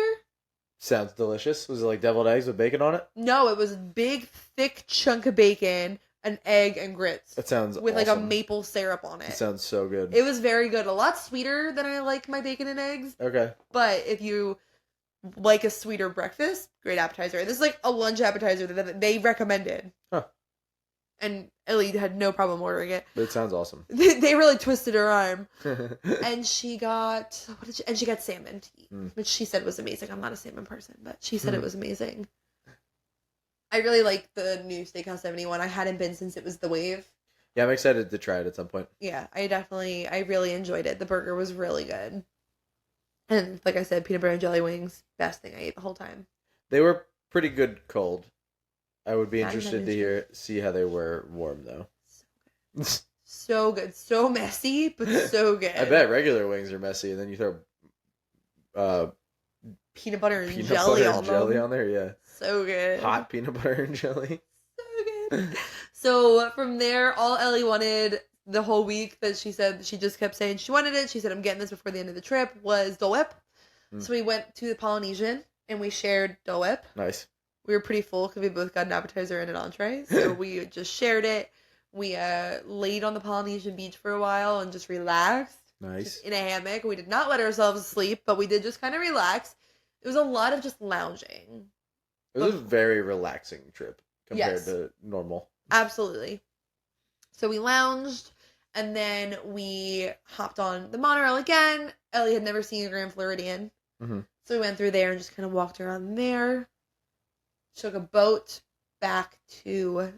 Sounds delicious. Was it like deviled eggs with bacon on it?
No, it was a big, thick chunk of bacon, an egg, and grits.
That sounds
with
awesome.
like a maple syrup on it.
It sounds so good.
It was very good. A lot sweeter than I like my bacon and eggs.
Okay.
But if you like a sweeter breakfast, great appetizer. This is like a lunch appetizer that they recommended.
Huh.
And Ellie had no problem ordering it.
But it sounds awesome.
They really twisted her arm. And she got salmon to eat, which she said was amazing. I'm not a salmon person, but she said it was amazing. I really like the new Steakhouse 71. I hadn't been since it was the Wave.
Yeah, I'm excited to try it at some point.
Yeah, I really enjoyed it. The burger was really good. And like I said, peanut butter and jelly wings, best thing I ate the whole time.
They were pretty good cold. I would be interested to see how they were warm though.
So good. So messy, but so good.
I bet regular wings are messy, and then you throw
peanut butter and jelly
on there. Yeah.
So good.
Hot peanut butter and jelly.
So good. So from there, all Ellie wanted the whole week that she said she just kept saying she wanted it. She said, I'm getting this before the end of the trip, was Dole Whip. So we went to the Polynesian and we shared Dole Whip.
Nice.
We were pretty full because we both got an appetizer and an entree. So we just shared it. We laid on the Polynesian beach for a while and just relaxed.
Nice.
Just in a hammock. We did not let ourselves sleep, but we did just kind of relax. It was a lot of just lounging.
It was a very relaxing trip compared to normal.
Absolutely. So we lounged, and then we hopped on the monorail again. Ellie had never seen a Grand Floridian.
Mm-hmm.
So we went through there and just kind of walked around there. Took a boat back to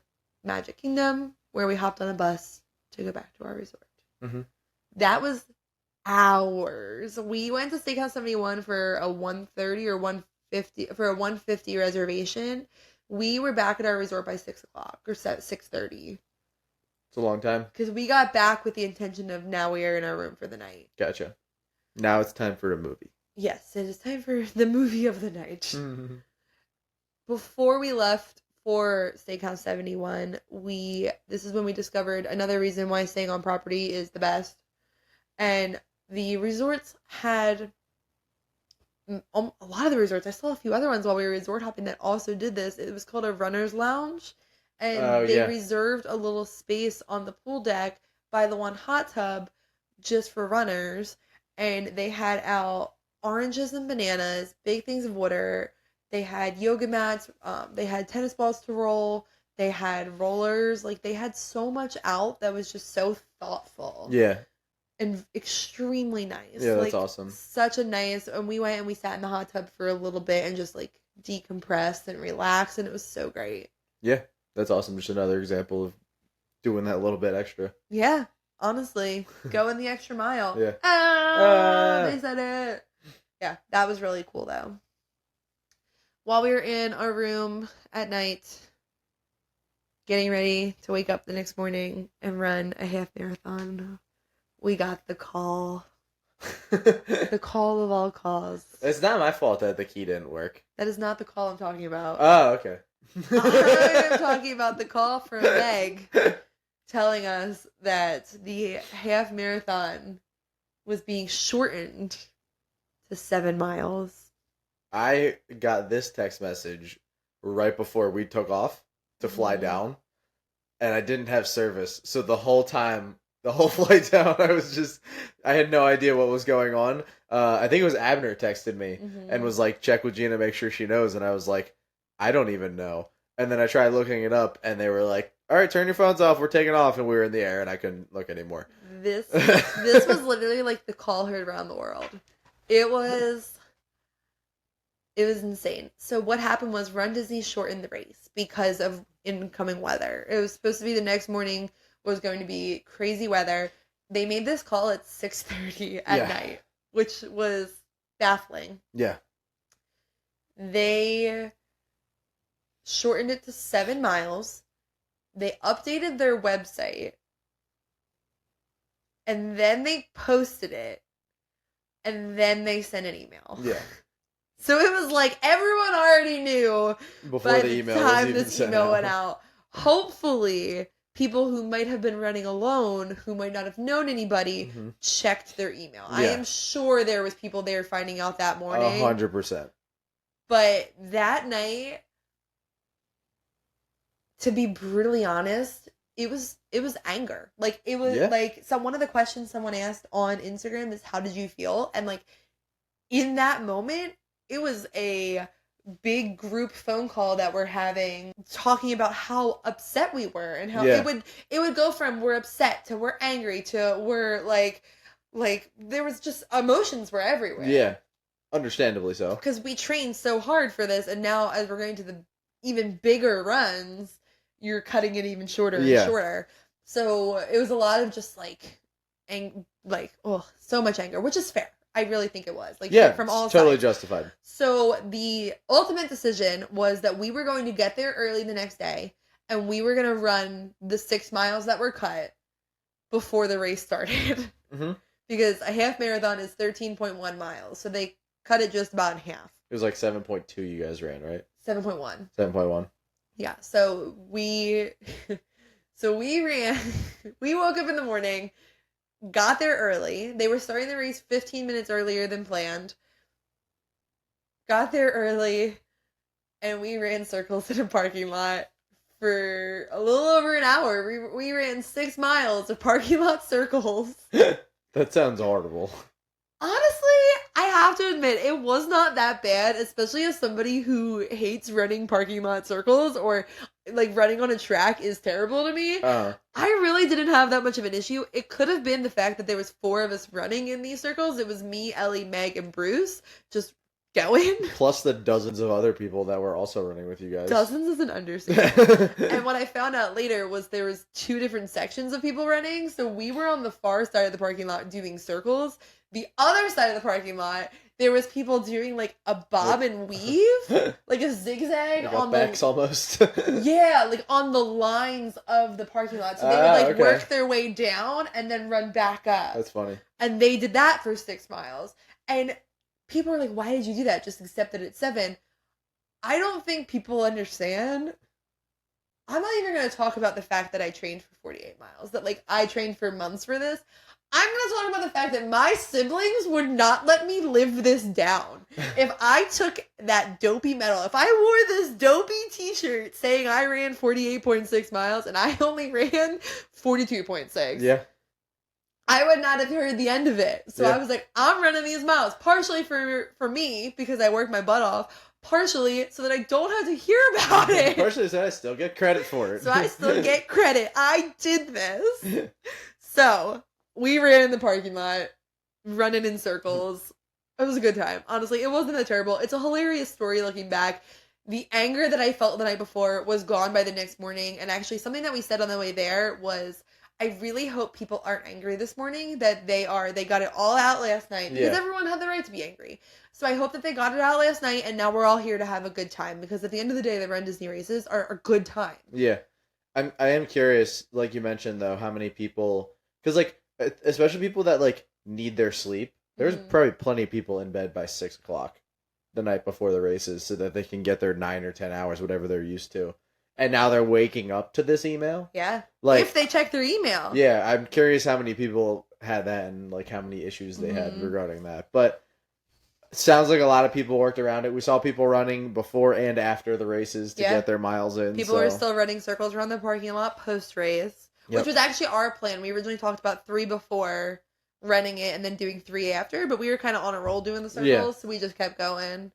Magic Kingdom, where we hopped on a bus to go back to our resort.
Mm-hmm.
That was hours. We went to Steakhouse 71 for a 1:30 or 1:50 for a 1:50 reservation. We were back at our resort by 6 o'clock or 6:30.
It's a long time.
Because we got back with the intention of now we are in our room for the night.
Gotcha. Now it's time for a movie.
Yes, it is time for the movie of the night. Before we left for Steakhouse 71, this is when we discovered another reason why staying on property is the best. And the resorts had a lot of the resorts. I saw a few other ones while we were resort hopping that also did this. It was called a runner's lounge. and they
yeah.
reserved a little space on the pool deck by the one hot tub just for runners, and they had out oranges and bananas, big things of water. They had yoga mats, they had tennis balls to roll, they had rollers, like they had so much out that was just so thoughtful.
Yeah.
And extremely nice.
Yeah, that's
like,
awesome.
Such a nice, and we went and we sat in the hot tub for a little bit and just like decompressed and relaxed, and it was so great.
Yeah, that's awesome. Just another example of doing that little bit extra.
Yeah, honestly, going the extra mile.
Yeah.
They said it. Yeah, that was really cool though. While we were in our room at night, getting ready to wake up the next morning and run a half marathon, we got the call. The call of all calls.
It's not my fault that the key didn't work.
That is not the call I'm talking about.
Oh, okay.
I am talking about the call from Meg telling us that the half marathon was being shortened to 7 miles.
I got this text message right before we took off to fly down, and I didn't have service. So the whole time, the whole flight down, I had no idea what was going on. I think it was Abner texted me and was like, check with Gina, make sure she knows. And I was like, I don't even know. And then I tried looking it up, and they were like, all right, turn your phones off. We're taking off. And we were in the air, and I couldn't look anymore.
This was literally like the call heard around the world. It was insane. So what happened was RunDisney shortened the race because of incoming weather. It was supposed to be the next morning was going to be crazy weather. They made this call at 6:30 at night, which was baffling.
Yeah.
They shortened it to 7 miles. They updated their website. And then they posted it. And then they sent an email.
Yeah.
So it was like everyone already knew
Before
by
the
the
email
time this email went out. Hopefully, people who might have been running alone, who might not have known anybody, checked their email. I am sure there was people there finding out that morning.
100%.
But that night, to be brutally honest, it was anger. Like it was like one of the questions someone asked on Instagram is, how did you feel? And like in that moment, it was a big group phone call that we're having, talking about how upset we were and how it would go from we're upset to we're angry to we're like there was just emotions were everywhere.
Yeah, understandably so.
Because we trained so hard for this, and now as we're going to the even bigger runs, you're cutting it even shorter and shorter. So it was a lot of just so much anger, which is fair. I really think it was. From all
totally
sides.
Justified.
So the ultimate decision was that we were going to get there early the next day, and we were going to run the 6 miles that were cut before the race started. Because a half marathon is 13.1 miles. So they cut it just about in half.
It was like 7.2 you guys ran, right?
7.1.
7.1.
Yeah. So we ran. We woke up in the morning, got there early. They were starting the race 15 minutes earlier than planned. Got there early, and we ran circles in a parking lot for a little over an hour. We ran 6 miles of parking lot circles.
That sounds horrible.
Honestly, I have to admit, it was not that bad, especially as somebody who hates running parking lot circles or like running on a track is terrible to me. I really didn't have that much of an issue. It could have been the fact that there was 4 of us running in these circles. It was me, Ellie, Meg, and Bruce just going.
Plus the dozens of other people that were also running with you guys.
Dozens is an understatement. And what I found out later was there was 2 different sections of people running. So we were on the far side of the parking lot doing circles. The other side of the parking lot, there was people doing like a bob and weave, like a zigzag
like
on
backs almost.
Yeah, like on the lines of the parking lot. So they would work their way down and then run back up.
That's funny.
And they did that for 6 miles. And people are like, why did you do that? Just accept it at 7. I don't think people understand. I'm not even going to talk about the fact that I trained for 48 miles. That like I trained for months for this. I'm going to talk about the fact that my siblings would not let me live this down. If I took that Dopey medal, if I wore this Dopey t-shirt saying I ran 48.6 miles and I only ran 42.6.
Yeah.
I would not have heard the end of it. So
Yeah.
I was like, I'm running these miles. Partially for me, because I worked my butt off. Partially so that I don't have to hear about it.
Partially so I still get credit for it.
So I still get credit. I did this. So we ran in the parking lot, running in circles. It was a good time. Honestly, it wasn't that terrible. It's a hilarious story looking back. The anger that I felt the night before was gone by the next morning. And actually, something that we said on the way there was, I really hope people aren't angry this morning, that they are. They got it all out last night because everyone had the right to be angry. So I hope that they got it out last night and now we're all here to have a good time because at the end of the day, the Run Disney races are a good time.
Yeah. I am curious, like you mentioned, though, how many people... Because, like, especially people that, like, need their sleep. There's probably plenty of people in bed by 6 o'clock the night before the races so that they can get their 9 or 10 hours, whatever they're used to. And now they're waking up to this email.
Yeah.
Like,
if they check their email.
Yeah, I'm curious how many people had that and, like, how many issues they had regarding that. But sounds like a lot of people worked around it. We saw people running before and after the races to get their miles in.
People were still running circles around the parking lot post-race, which was actually our plan. We originally talked about 3 before running it and then doing 3 after, but we were kind of on a roll doing the circles, so we just kept going.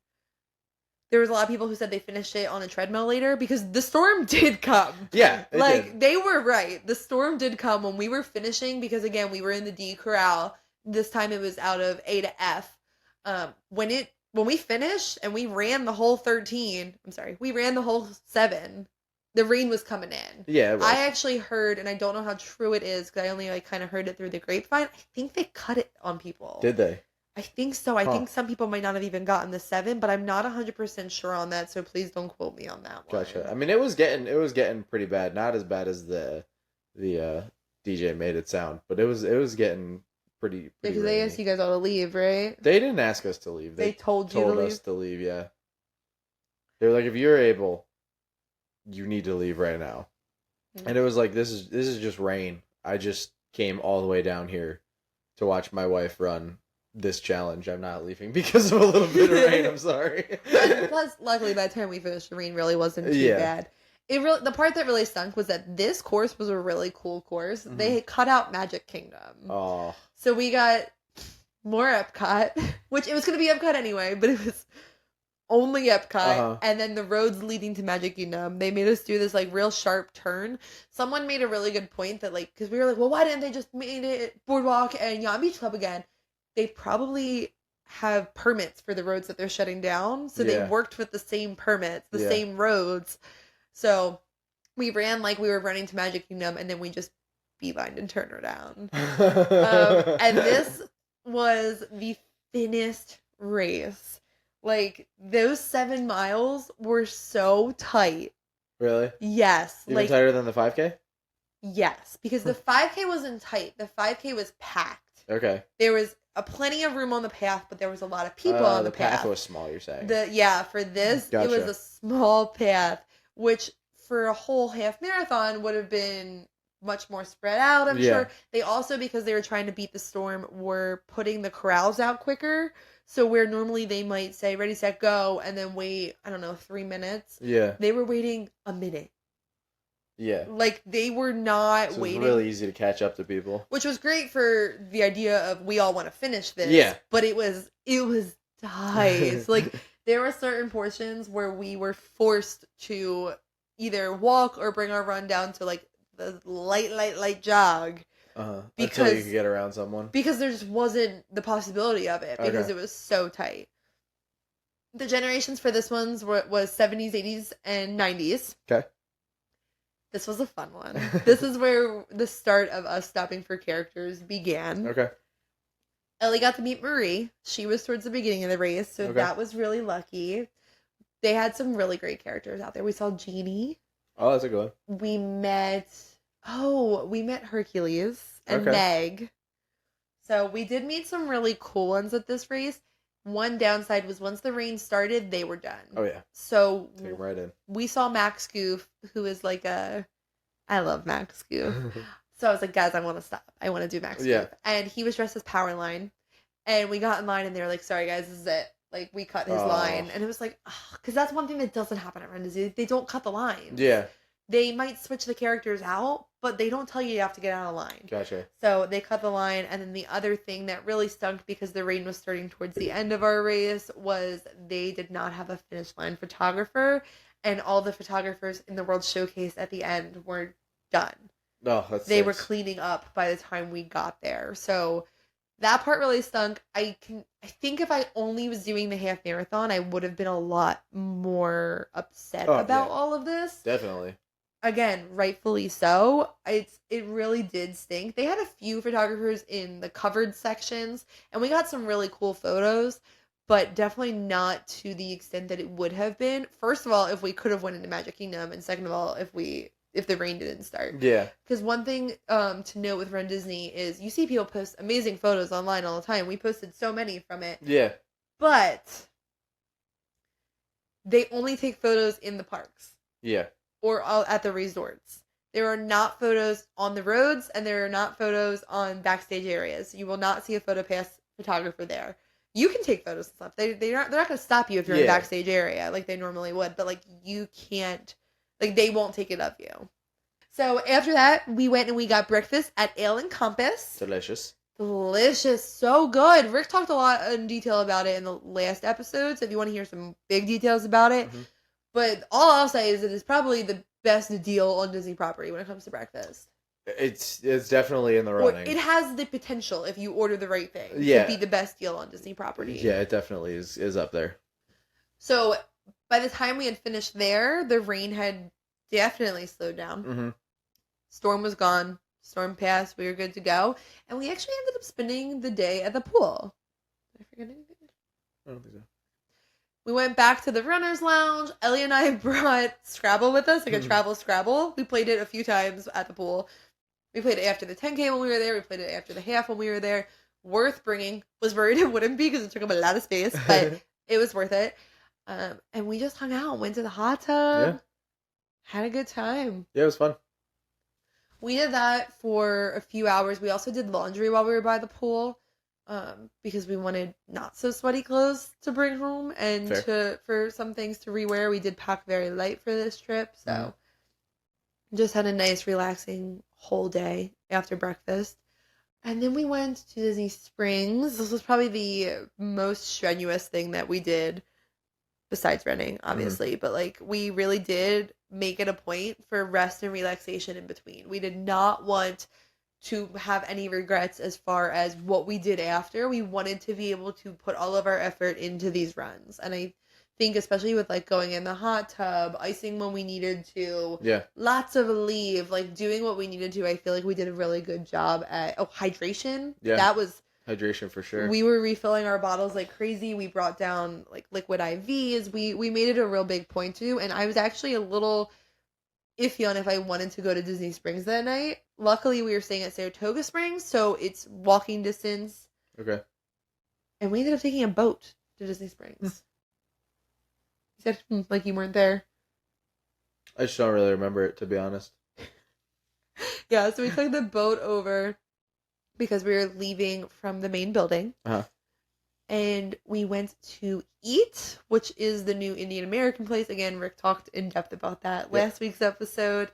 There was a lot of people who said they finished it on a treadmill later because the storm did come.
Yeah,
they were right. The storm did come when we were finishing because, again, we were in the D corral. This time it was out of A to F. When we finished and we ran the whole 13, we ran the whole 7, the rain was coming in.
Yeah, it was.
I actually heard, and I don't know how true it is because I only kind of heard it through the grapevine. I think they cut it on people.
Did they?
I think so. I think some people might not have even gotten the 7, but I'm not 100% sure on that, so please don't quote me on that one.
Gotcha. I mean, it was getting pretty bad. Not as bad as the DJ made it sound, but it was getting pretty
because they asked you guys all to leave, right?
They didn't ask us to leave.
They told
us to leave, yeah. They were like, if you're able, you need to leave right now. Mm-hmm. And it was like, this is just rain. I just came all the way down here to watch my wife run this challenge. I'm not leaving because of a little bit of rain. I'm sorry.
Plus, luckily, by the time we finished, the rain really wasn't too bad. The part that really stunk was that this course was a really cool course. Mm-hmm. They cut out Magic Kingdom.
Oh.
So we got more Epcot, which it was going to be Epcot anyway, but it was only Epcot. Uh-huh. And then the roads leading to Magic Kingdom, they made us do this like real sharp turn. Someone made a really good point that like, because we were like, well, why didn't they just made it Boardwalk and Yacht Beach Club again? They probably have permits for the roads that they're shutting down. So they worked with the same permits, the same roads. So we ran like we were running to Magic Kingdom and then we just beelined and turned her down. And this was the thinnest race. Like those 7 miles were so tight.
Really?
Yes.
Even tighter than the 5K?
Yes, because the 5K wasn't tight. The 5K was packed.
Okay.
There was plenty of room on the path, but there was a lot of people on the path.
The path was small, you're saying?
For this, It was a small path, which for a whole half marathon would have been much more spread out, I'm sure. They also, because they were trying to beat the storm, were putting the corrals out quicker. So where normally they might say, ready, set, go, and then wait, 3 minutes.
Yeah.
They were waiting a minute.
Yeah.
Like, they were not waiting.
It was really easy to catch up to people.
Which was great for the idea of we all want to finish this.
Yeah.
But it was tight. Like, there were certain portions where we were forced to either walk or bring our run down to, like, the light jog.
Until you could get around someone.
Because there just wasn't the possibility of it. Because it was so tight. The generations for this one's was 70s, 80s, and 90s.
Okay.
This was a fun one. This is where the start of us stopping for characters began.
Okay.
Ellie got to meet Marie. She was towards the beginning of the race, so that was really lucky. They had some really great characters out there. We saw Genie.
Oh, that's a good one.
We met Hercules and Meg. So we did meet some really cool ones at this race. One downside was once the rain started, they were done.
Oh, yeah.
So
take them right in.
We saw Max Goof, who is like I love Max Goof. So I was like, guys, I want to stop. I want to do Max
Yeah.
Group. And he was dressed as Powerline. And we got in line and they were like, sorry, guys, this is it. Like, we cut his line. And it was like, because that's one thing that doesn't happen at RunDisney. They don't cut the lines.
Yeah.
They might switch the characters out, but they don't tell you have to get out of line.
Gotcha.
So they cut the line. And then the other thing that really stunk because the rain was starting towards the end of our race was they did not have a finish line photographer. And all the photographers in the World Showcase at the end were done.
No,
They were cleaning up by the time we got there. So that part really stunk. I think if I only was doing the half marathon, I would have been a lot more upset about all of this.
Definitely.
Again, rightfully so. It really did stink. They had a few photographers in the covered sections, and we got some really cool photos, but definitely not to the extent that it would have been. First of all, if we could have went into Magic Kingdom, and second of all, if the rain didn't start.
Yeah.
Because one thing to note with RunDisney is you see people post amazing photos online all the time. We posted so many from it.
Yeah.
But they only take photos in the parks.
Yeah.
Or at the resorts. There are not photos on the roads, and there are not photos on backstage areas. You will not see a photo pass photographer there. You can take photos and stuff. They're not going to stop you if you're in a backstage area like they normally would. But like you can't. Like, they won't take it of you. So, after that, we went and we got breakfast at Ale and Compass.
Delicious.
So good. Rick talked a lot in detail about it in the last episodes, if you want to hear some big details about it. Mm-hmm. But all I'll say is it is probably the best deal on Disney property when it comes to breakfast.
It's definitely in the running.
Or it has the potential, if you order the right thing, to be the best deal on Disney property.
Yeah, it definitely is up there.
So, by the time we had finished there, the rain had definitely slowed down.
Mm-hmm.
Storm was gone. Storm passed. We were good to go. And we actually ended up spending the day at the pool. Did I forget anything?
I don't think so.
We went back to the runner's lounge. Ellie and I brought Scrabble with us, like a travel Scrabble. We played it a few times at the pool. We played it after the 10K when we were there. We played it after the half when we were there. Worth bringing. Was worried it wouldn't be because it took up a lot of space, but it was worth it. And we just hung out, went to the hot tub. Yeah. Had a good time.
Yeah, it was fun.
We did that for a few hours. We also did laundry while we were by the pool because we wanted not so sweaty clothes to bring home and for some things to rewear. We did pack very light for this trip. So just had a nice, relaxing whole day after breakfast. And then we went to Disney Springs. This was probably the most strenuous thing that we did besides running, obviously. But like we really did make it a point for rest and relaxation in between. We did not want to have any regrets as far as what we did after. We wanted to be able to put all of our effort into these runs. And I think especially with like going in the hot tub, icing when we needed to, lots of leave, like doing what we needed to, I feel like we did a really good job at hydration. That was
hydration for sure.
We were refilling our bottles like crazy. We brought down like liquid IVs. We made it a real big point to. And I was actually a little iffy on if I wanted to go to Disney Springs that night. Luckily, we were staying at Saratoga Springs, so it's walking distance.
Okay.
And we ended up taking a boat to Disney Springs. You said like you weren't there.
I just don't really remember it, to be honest.
Yeah, so we took the boat over because we were leaving from the main building. And we went to Eat, which is the new Indian American place. Again, Rick talked in depth about that last week's episode.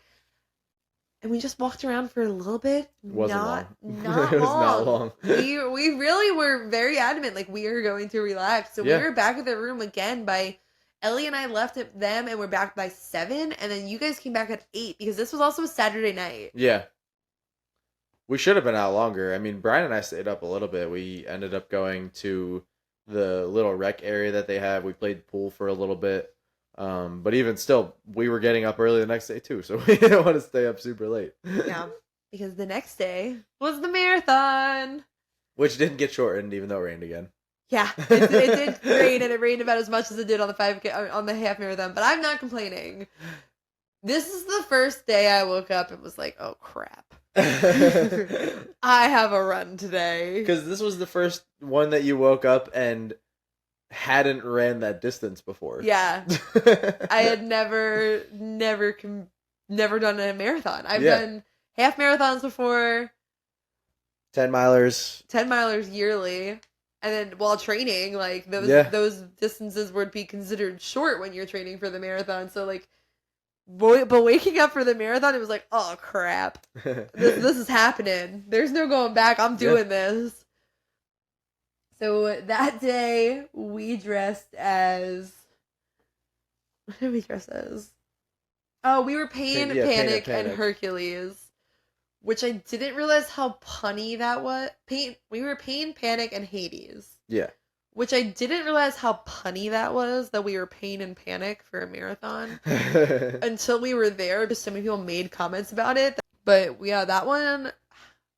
And we just walked around for a little bit.
It wasn't long.
Not
it was
long.
not long.
we really were very adamant, like we are going to relax. So we were back at the room again by Ellie and I left at them and we're back by 7. And then you guys came back at 8 because this was also a Saturday night.
Yeah. We should have been out longer. I mean, Brian and I stayed up a little bit. We ended up going to the little rec area that they have. We played pool for a little bit. But even still, we were getting up early the next day too. So we didn't want to stay up super late.
Yeah. Because the next day was the marathon.
Which didn't get shortened even though it rained again.
Yeah. It did rain, and it rained about as much as it did on the 5K, on the half marathon. But I'm not complaining. This is the first day I woke up and was like, oh crap. I have a run today.
Because this was the first one that you woke up and hadn't ran that distance before.
Yeah. I had never done a marathon. I've done half marathons before,
10 milers.
10 milers yearly. And then while training, like those distances would be considered short when you're training for the marathon. So like, but waking up for the marathon, it was like, oh crap, this is happening. There's no going back. I'm doing this. So that day we dressed as, what did we dress as? Oh, we were Pain, Panic, and Hercules. Which I didn't realize how punny that was. We were Pain, Panic, and Hades.
Yeah.
Which I didn't realize how punny that was, that we were Pain and Panic for a marathon. Until we were there, because so many people made comments about it. But yeah, that one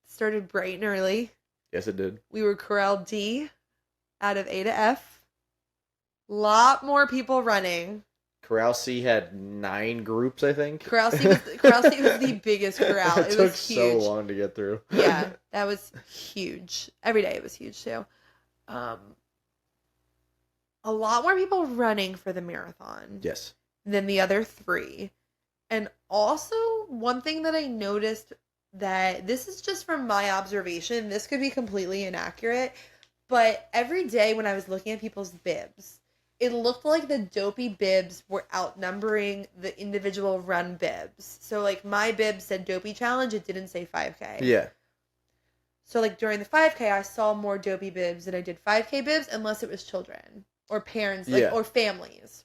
started bright and early.
Yes, it did.
We were Corral D out of A to F. Lot more people running.
Corral C had 9 groups, I think.
Corral C was the biggest corral.
It took so long to get through.
Yeah, that was huge. Every day it was huge too. A lot more people running for the marathon.
Yes.
Than the other 3. And also, one thing that I noticed, that this is just from my observation, this could be completely inaccurate, but every day when I was looking at people's bibs, it looked like the Dopey bibs were outnumbering the individual run bibs. So, like, my bib said Dopey Challenge, it didn't say 5K.
Yeah.
So, like, during the 5K, I saw more Dopey bibs than I did 5K bibs, unless it was children or parents, like, or families.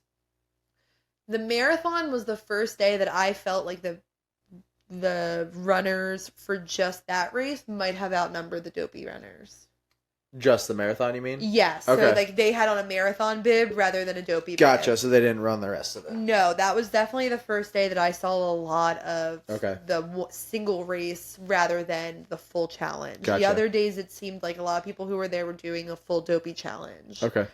The marathon was the first day that I felt like the runners for just that race might have outnumbered the Dopey runners.
Just the marathon, you mean?
Yes.
Okay.
So, like, they had on a marathon bib rather than a Dopey bib.
Gotcha. So they didn't run the rest of it.
No, that was definitely the first day that I saw a lot of the single race rather than the full challenge.
Gotcha.
The other days, it seemed like a lot of people who were there were doing a full Dopey challenge.
Okay.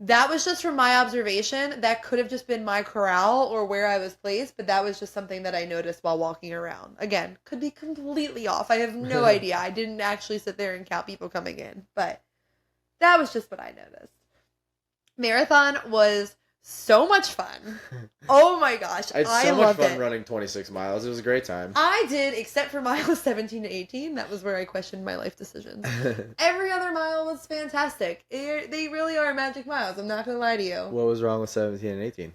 That was just from my observation. That could have just been my corral or where I was placed, but that was just something that I noticed while walking around. Again, could be completely off. I have no idea. I didn't actually sit there and count people coming in, but that was just what I noticed. Marathon was so much fun. Oh my gosh.
I had so much fun running 26 miles. It was a great time.
I did, except for miles 17 to 18. That was where I questioned my life decisions. Every other mile was fantastic. They really are magic miles. I'm not going to lie to you.
What was wrong with 17 and 18?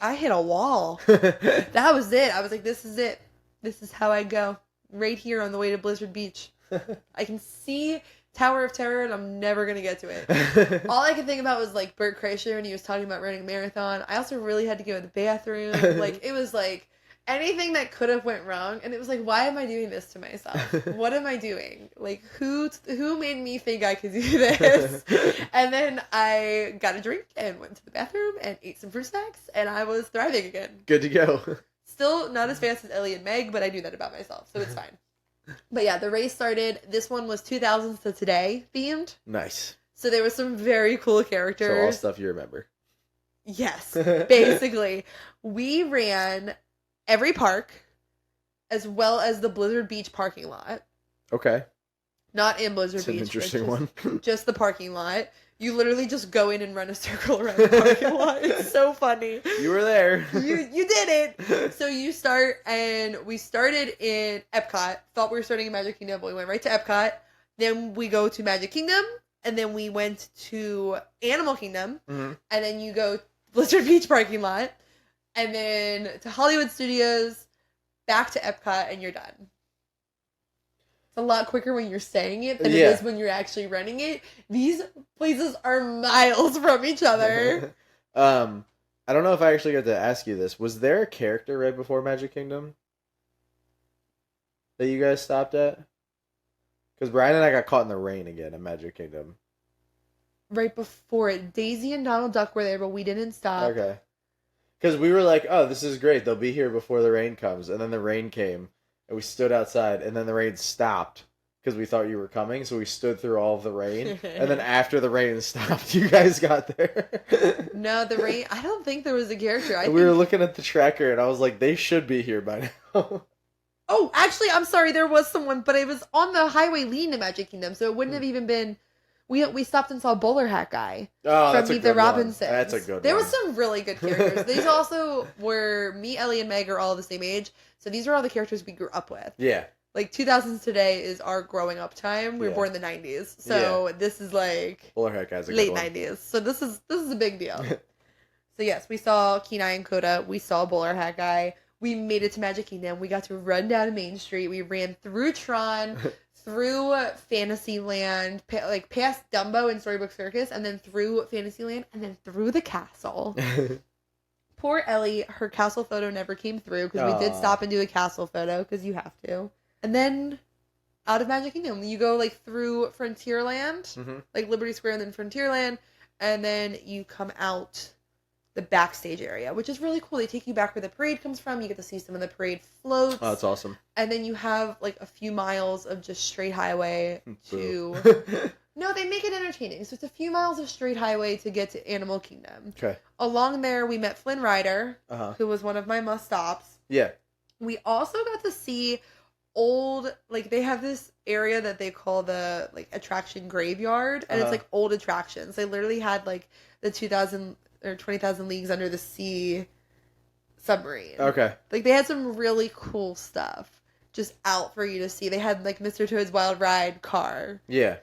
I hit a wall. That was it. I was like, this is it. This is how I go. Right here on the way to Blizzard Beach. I can see Tower of Terror, and I'm never going to get to it. All I could think about was, like, Bert Kreischer when he was talking about running a marathon. I also really had to go to the bathroom. Like, it was, like, anything that could have went wrong. And it was like, why am I doing this to myself? What am I doing? Like, who made me think I could do this? And then I got a drink and went to the bathroom and ate some fruit snacks, and I was thriving again.
Good to go.
Still not as fast as Ellie and Meg, but I do that about myself, so it's fine. But yeah, the race started. This one was 2000s to today themed.
Nice.
So there was some very cool characters.
So all stuff you remember.
Yes, basically. We ran every park as well as the Blizzard Beach parking lot.
Okay.
Not in Blizzard
It's
Beach.
an interesting one.
Just the parking lot. You literally just go in and run a circle around the parking lot. It's so funny.
You were there.
You did it. So you start, and we started in Epcot. Thought we were starting in Magic Kingdom, but we went right to Epcot. Then we go to Magic Kingdom, and then we went to Animal Kingdom, and then you go Blizzard Beach parking lot, and then to Hollywood Studios, back to Epcot, and you're done. A lot quicker when you're saying it than it is when you're actually running it. These places are miles from each other.
I don't know if I actually got to ask you this. Was there a character right before Magic Kingdom that you guys stopped at? Because Brian and I got caught in the rain again at Magic Kingdom.
Right before it. Daisy and Donald Duck were there, but we didn't stop.
Okay. Because we were like, oh, this is great. They'll be here before the rain comes. And then the rain came. And we stood outside, and then the rain stopped because we thought you were coming, so we stood through all of the rain. And then after the rain stopped, you guys got there.
No, the rain... I don't think there was a character.
We were looking at the tracker, and I was like, they should be here by now.
Oh, actually, I'm sorry, there was someone, but it was on the highway leading to Magic Kingdom, so it wouldn't have even been... We stopped and saw Bowler Hat Guy from Meet the Robinsons.
That's a good one.
There was some really good characters. These also were... Me, Ellie, and Meg are all the same age, so these are all the characters we grew up with.
Yeah.
like 2000s today is our growing up time. We were
Yeah.
born in the 90s. So this is like
Bowler Hack Guy's a good
late
one.
90s. So this is a big deal. So yes, we saw Kenai and Coda. We saw Bowler Hat Guy. We made it to Magic Kingdom. We got to run down Main Street. We ran through Tron, through Fantasyland, like past Dumbo and Storybook Circus, and then through Fantasyland, and then through the castle. Poor Ellie, her castle photo never came through because we did stop and do a castle photo because you have to. And then out of Magic Kingdom, you go like through Frontierland, like Liberty Square and then Frontierland, and then you come out the backstage area, which is really cool. They take you back where the parade comes from. You get to see some of the parade floats.
Oh, that's awesome.
And then you have like a few miles of just straight highway to... No, they make it entertaining. So it's a few miles of straight highway to get to Animal Kingdom.
Okay.
Along there, we met Flynn Rider, who was one of my must-stops.
Yeah.
We also got to see old... Like, they have this area that they call the, like, attraction graveyard. And it's, like, old attractions. They literally had, like, the 2000... or 20,000 Leagues Under the Sea submarine. Okay. Like, they had some really cool stuff just out for you to see. They had, like, Mr. Toad's Wild Ride car. Yeah.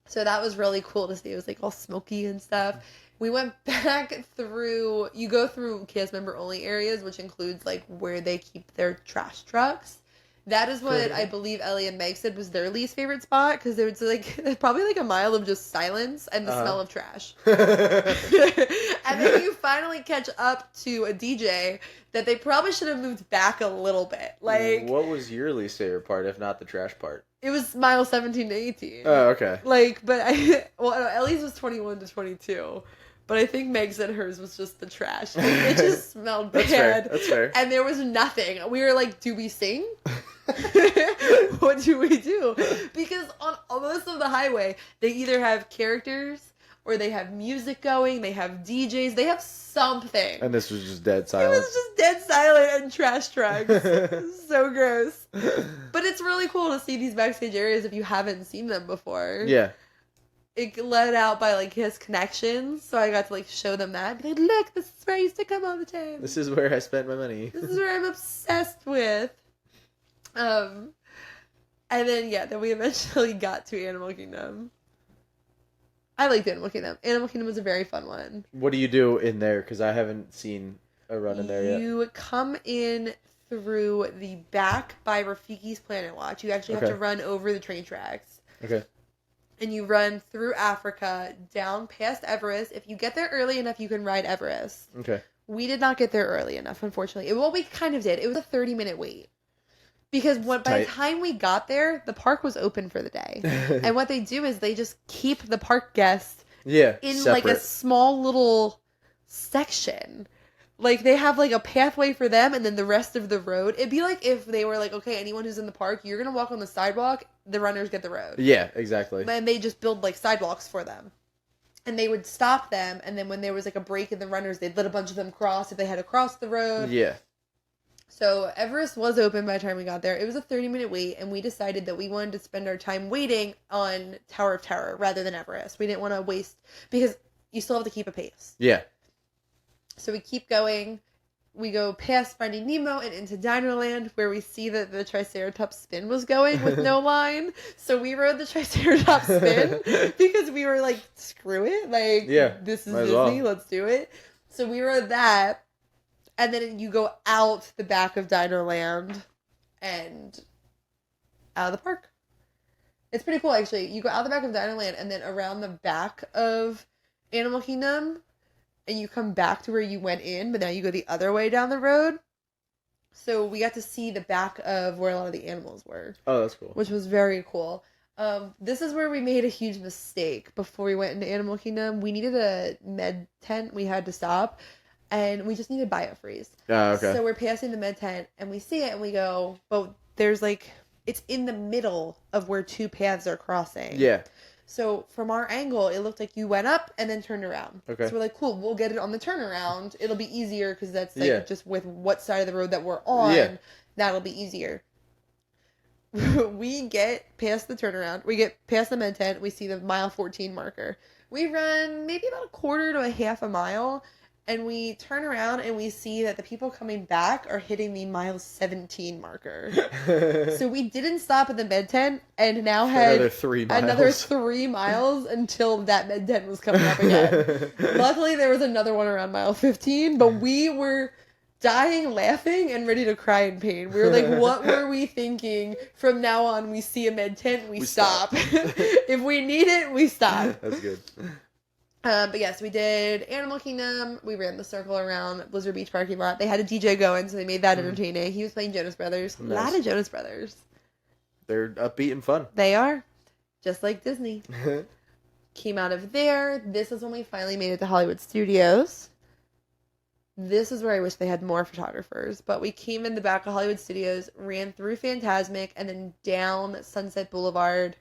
So that was really cool to see. It was, like, all smoky and stuff. We went back through... You go through cast member only areas, which includes, like, where they keep their trash trucks. That is what I believe Ellie and Meg said was their least favorite spot, because there was like probably like a mile of just silence and the smell of trash. And then you finally catch up to a DJ that they probably should have moved back a little bit. Like,
what was your least favorite part, if not the trash part?
It was mile 17 to 18.
Oh, okay.
Like, but Ellie's was 21 to 22. But I think Meg said hers was just the trash. Like, it just smelled bad.
That's fair. That's fair.
And there was nothing. We were like, do we sing? What do we do? Because on most of the highway, they either have characters or they have music going, they have DJs, they have something.
And this was just dead silent.
It was just dead silent and trash trucks. So gross. But it's really cool to see these backstage areas if you haven't seen them before. Yeah. It led out by like his connections, so I got to like show them that. Be like, look, this is where I used to come all the time.
This is where I spent my money.
This is where I'm obsessed with. And then then we eventually got to Animal Kingdom. I liked Animal Kingdom. Animal Kingdom was a very fun one.
What do you do in there? Because I haven't seen a run in there yet.
You come in through the back by Rafiki's Planet Watch. You actually have to run over the train tracks. Okay. And you run through Africa, down past Everest. If you get there early enough, you can ride Everest. Okay. We did not get there early enough, unfortunately. Well, we kind of did. It was a 30-minute wait. Because by the time we got there, the park was open for the day. And what they do is they just keep the park guests in separate. Like a small little section. Like, they have, like, a pathway for them, and then the rest of the road. It'd be like if they were like, okay, anyone who's in the park, you're going to walk on the sidewalk, the runners get the road. Yeah, exactly. And they just build, like, sidewalks for them. And they would stop them, and then when there was, like, a break in the runners, they'd let a bunch of them cross if they had to cross the road. Yeah. So, Everest was open by the time we got there. It was a 30-minute wait, and we decided that we wanted to spend our time waiting on Tower of Terror rather than Everest. We didn't want to waste, because you still have to keep a pace. Yeah. So we keep going. We go past Finding Nemo and into Dinerland, where we see that the Triceratops spin was going with no line. So we rode the Triceratops spin because we were like, screw it. Like, this is Disney. Let's do it. So we rode that. And then you go out the back of Dinerland and out of the park. It's pretty cool, actually. You go out the back of Dinerland and then around the back of Animal Kingdom. And you come back to where you went in, but now you go the other way down the road. So we got to see the back of where a lot of the animals were. Oh, that's cool. Which was very cool. This is where we made a huge mistake before we went into Animal Kingdom. We needed a med tent. We had to stop. And we just needed biofreeze. Oh, okay. So we're passing the med tent, and we see it, and we go, but there's like, it's in the middle of where two paths are crossing. Yeah. So from our angle, it looked like you went up and then turned around. Okay. So we're like, cool, we'll get it on the turnaround. It'll be easier because that's like just with what side of the road that we're on. Yeah. That'll be easier. We get past the turnaround. We get past the med tent. We see the mile 14 marker. We run maybe about a quarter to a half a mile. and we turn around and we see that the people coming back are hitting the mile 17 marker. So we didn't stop at the med tent and now had another 3 miles until that med tent was coming up again. Luckily, there was another one around mile 15, but we were dying laughing and ready to cry in pain. We were like, what were we thinking? From now on, we see a med tent, we stop. If we need it, we stop.
That's good.
But yes, we did Animal Kingdom. We ran the circle around Blizzard Beach parking lot. They had a DJ going, so they made that entertaining. He was playing Jonas Brothers. Nice. A lot of Jonas Brothers.
They're upbeat and fun.
They are. Just like Disney. Came out of there. This is when we finally made it to Hollywood Studios. This is where I wish they had more photographers. But we came in the back of Hollywood Studios, ran through Fantasmic, and then down Sunset Boulevard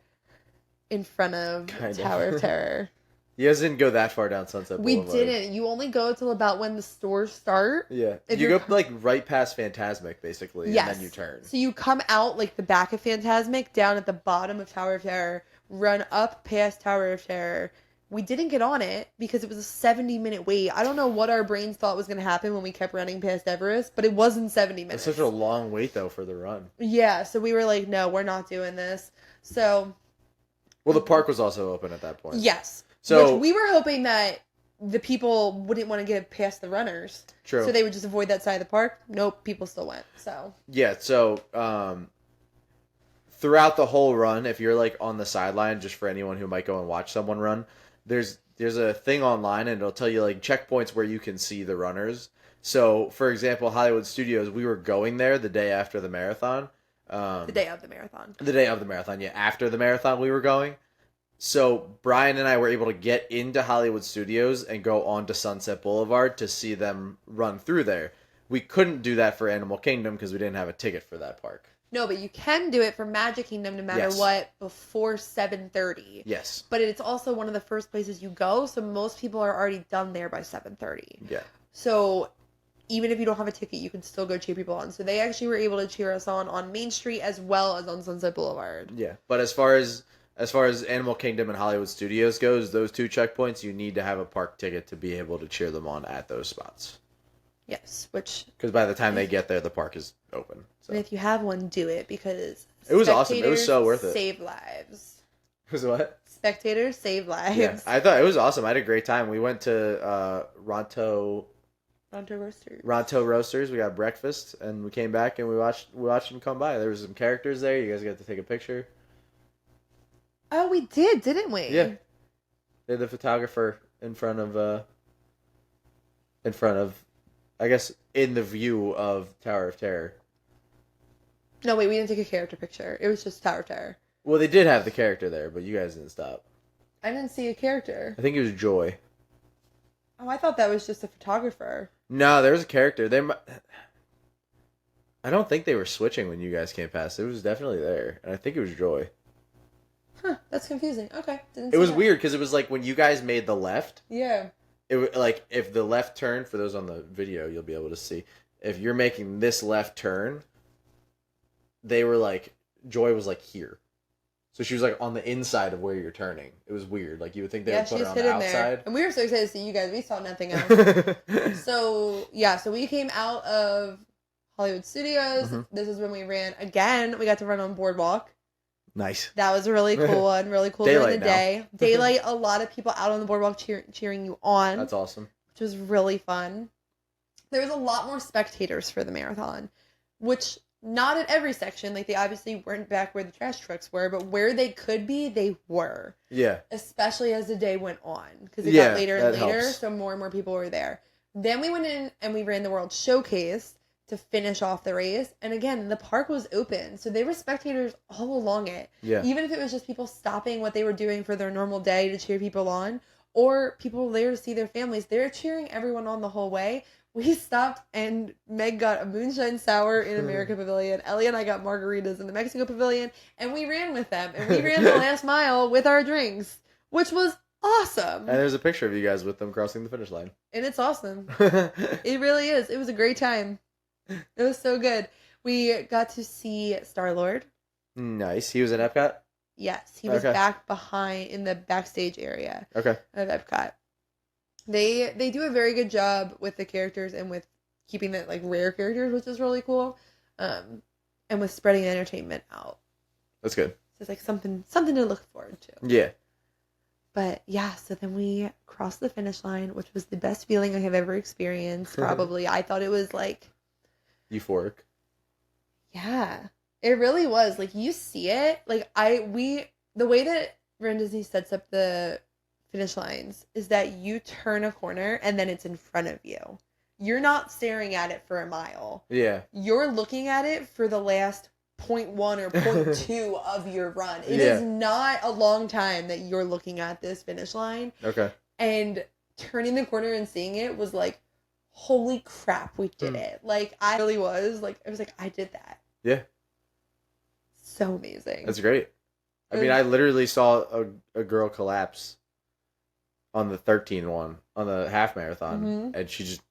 in front of Tower of Terror.
You guys didn't go that far down Sunset Boulevard.
We didn't. You only go till about when the stores start.
Yeah. You go like right past Fantasmic, basically, and then you turn. So
you come out like the back of Fantasmic, down at the bottom of Tower of Terror, run up past Tower of Terror. We didn't get on it because it was a 70-minute wait. I don't know what our brains thought was going to happen when we kept running past Everest, but it wasn't 70 minutes.
It's such a long wait, though, for the run.
Yeah, so we were like, no, we're not doing this. So...
Well, the park was also open at that point.
Yes.
So
which we were hoping that the people wouldn't want to get past the runners.
True.
So they would just avoid that side of the park. Nope, people still went. So
yeah, so throughout the whole run, if you're like on the sideline, just for anyone who might go and watch someone run, there's a thing online and it'll tell you like checkpoints where you can see the runners. So for example, Hollywood Studios, we were going there the day after the marathon.
The day of the marathon.
The day of the marathon, yeah. After the marathon, we were going. So Brian and I were able to get into Hollywood Studios and go on to Sunset Boulevard to see them run through there. We couldn't do that for Animal Kingdom because we didn't have a ticket for that park.
No, but you can do it for Magic Kingdom no matter what before 7:30.
Yes.
But it's also one of the first places you go, so most people are already done there by 7:30.
Yeah. So
even if you don't have a ticket, you can still go cheer people on. So they actually were able to cheer us on Main Street as well as on Sunset Boulevard.
Yeah, but as far as Animal Kingdom and Hollywood Studios goes, those two checkpoints, you need to have a park ticket to be able to cheer them on at those spots.
Yes, which...
Because by the time they get there, the park is open. So.
And if you have one, do it, because...
It was awesome. It was so worth it.
Save lives.
It was what?
Spectators save lives.
Yeah, I thought it was awesome. I had a great time. We went to Ronto Roasters. We got breakfast, and we came back and we watched them come by. There was some characters there. You guys got to take a picture.
Oh, we did, didn't we?
Yeah. They're the photographer in front of, I guess, in the view of Tower of Terror.
No, wait, we didn't take a character picture. It was just Tower of Terror.
Well, they did have the character there, but you guys didn't stop.
I didn't see a character.
I think it was Joy.
Oh, I thought that was just a photographer.
No, there was a character. I don't think they were switching when you guys came past. It was definitely there, and I think it was Joy.
Huh, that's confusing. Okay.
It was weird because it was like when you guys made the left.
Yeah.
It like if the left turn, for those on the video, you'll be able to see. If you're making this left turn, they were like, Joy was like here. So she was like on the inside of where you're turning. It was weird. Like you would think they would put her on the outside. There.
And we were so excited to see you guys. We saw nothing else. So we came out of Hollywood Studios. Mm-hmm. This is when we ran again. We got to run on Boardwalk.
Nice.
That was a really cool one. Really cool during the day. Daylight, a lot of people out on the boardwalk cheering you on.
That's awesome.
Which was really fun. There was a lot more spectators for the marathon, which not at every section. Like they obviously weren't back where the trash trucks were, but where they could be, they were. Yeah. Especially as the day went on, because it got later and later, so more and more people were there. Then we went in and we ran the World Showcase to finish off the race. And again, the park was open. So there were spectators all along it. Yeah. Even if it was just people stopping what they were doing for their normal day to cheer people on, or people there to see their families, they were cheering everyone on the whole way. We stopped and Meg got a moonshine sour in America Pavilion. Ellie and I got margaritas in the Mexico Pavilion, and we ran with them. And we ran the last mile with our drinks, which was awesome. And
there's a picture of you guys with them crossing the finish line.
And it's awesome. It really is. It was a great time. It was so good. We got to see Star-Lord.
Nice. He was in Epcot?
Yes. He was back behind in the backstage area of Epcot. They do a very good job with the characters and with keeping it like rare characters, which is really cool. And with spreading entertainment out.
That's good.
So it's like something to look forward to.
Yeah.
But yeah, so then we crossed the finish line, which was the best feeling I have ever experienced. Probably, I thought it was like
euphoric.
Yeah, it really was. Like you see it, like the way that RunDisney sets up the finish lines is that you turn a corner and then it's in front of you. You're not staring at it for a mile.
Yeah.
You're looking at it for the last 0.1 or 0.2 of your run. It is not a long time that you're looking at this finish line.
Okay.
And turning the corner and seeing it was like, holy crap, we did it. Like, I really was. Like, I was like, I did that.
Yeah.
So amazing.
That's great. I mean, I literally saw a girl collapse on the 13 one, on the half marathon, and she just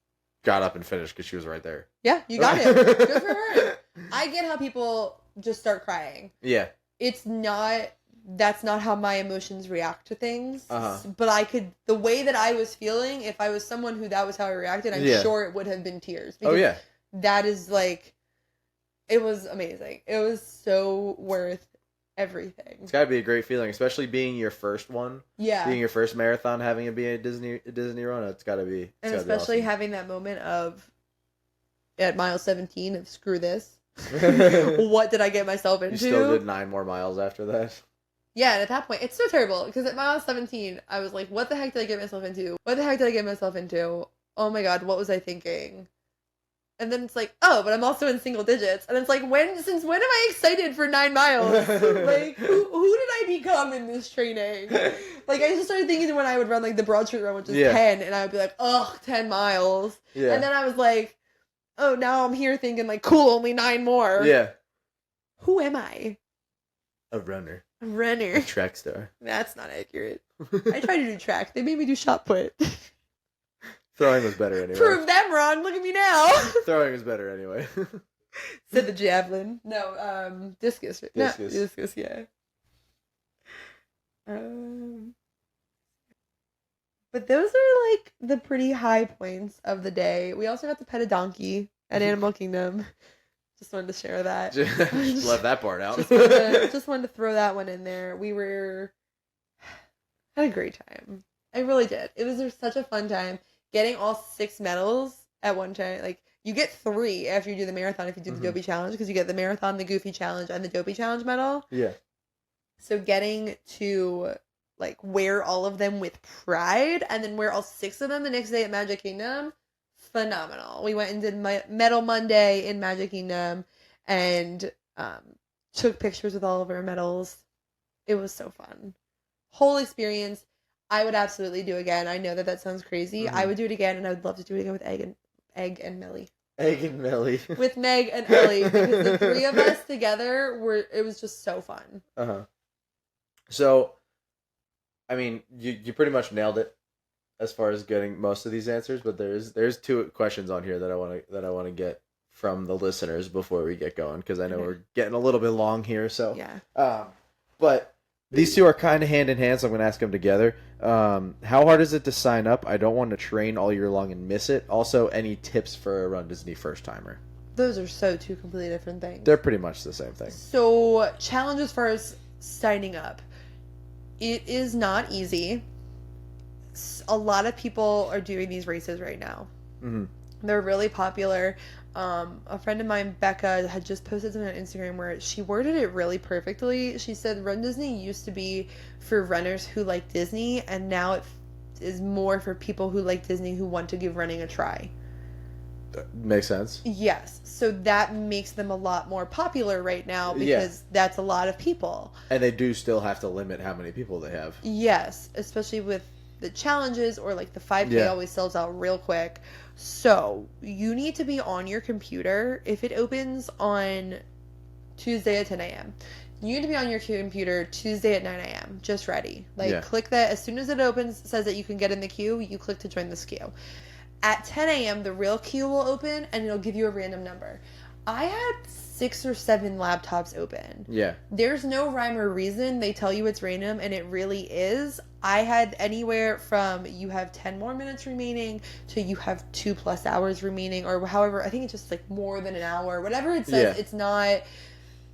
got up and finished because she was right there.
Yeah, you got it. Good for her. I get how people just start crying.
Yeah.
That's not how my emotions react to things. But the way that I was feeling, if I was someone who that was how I reacted, I'm sure it would have been tears. Because that is like, it was amazing. It was so worth everything.
It's got to be a great feeling, especially being your first one.
Yeah.
Being your first marathon, having it be a Disney run, it's got to be.
And especially awesome. Having that moment at mile 17 of screw this. What did I get myself into?
You still did 9 more miles after that.
Yeah, and at that point, it's so terrible because at mile 17, I was like, what the heck did I get myself into? What the heck did I get myself into? Oh my god, what was I thinking? And then it's like, oh, but I'm also in single digits. And it's like, since when am I excited for 9 miles? Like, who did I become in this training? Like, I just started thinking when I would run, like, the Broad Street run, which is 10, and I would be like, ugh, 10 miles. Yeah. And then I was like, oh, now I'm here thinking, like, cool, only 9 more.
Yeah.
Who am I?
A runner.
A runner.
A track star.
That's not accurate. I tried to do track. They made me do shot put.
Throwing was better anyway.
Prove them wrong. Look at me now.
Throwing was better anyway.
Said the javelin. No, discus.
Discus.
No, discus, yeah. But those are like the pretty high points of the day. We also got to pet a donkey at Animal Kingdom. Just wanted to share that.
Just left that part out.
just wanted to throw that one in there. Had a great time. I really did. It was such a fun time. Getting all 6 medals at one time. Like, you get 3 after you do the marathon if you do the Dopey challenge, because you get the marathon, the Goofy challenge, and the Dopey challenge medal.
Yeah.
So getting to, like, wear all of them with pride, and then wear all 6 of them the next day at Magic Kingdom, phenomenal. We went and did Medal Monday in Magic Kingdom, and took pictures with all of our medals. It was so fun. Whole experience. I would absolutely do again. I know that sounds crazy. I would do it again, and I would love to do it again with Egg and Millie.
Egg and Millie.
With Meg and Ellie, because the 3 of us together it was just so fun.
So, I mean, you pretty much nailed it as far as getting most of these answers, but there's 2 questions on here that I want to get from the listeners before we get going, because I know we're getting a little bit long here. So
yeah.
But these 2 are kind of hand in hand, so I'm going to ask them together. How hard is it to sign up? I don't want to train all year long and miss it. Also, any tips for a RunDisney first-timer?
Those are 2 completely different things.
They're pretty much the same thing.
So, challenge as far as signing up. It is not easy. A lot of people are doing these races right now. They're really popular. A friend of mine, Becca, had just posted something on Instagram where she worded it really perfectly. She said RunDisney used to be for runners who like Disney, and now it is more for people who like Disney who want to give running a try.
That makes sense.
Yes. So that makes them a lot more popular right now, because that's a lot of people. And
they do still have to limit how many people they have.
Yes, especially with the challenges, or like the 5K always sells out real quick. So you need to be on your computer. If it opens on Tuesday at 10 a.m., you need to be on your computer Tuesday at 9 a.m. just ready. Click that. As soon as it opens, says that you can get in the queue, you click to join this queue. At 10 a.m., the real queue will open, and it'll give you a random number. I had 6 or 7 laptops open.
Yeah.
There's no rhyme or reason. They tell you it's random, and it really is. I had anywhere from you have 10 more minutes remaining to you have 2+ hours remaining, or however, I think it's just like more than an hour, whatever it says.
Yeah.
It's not,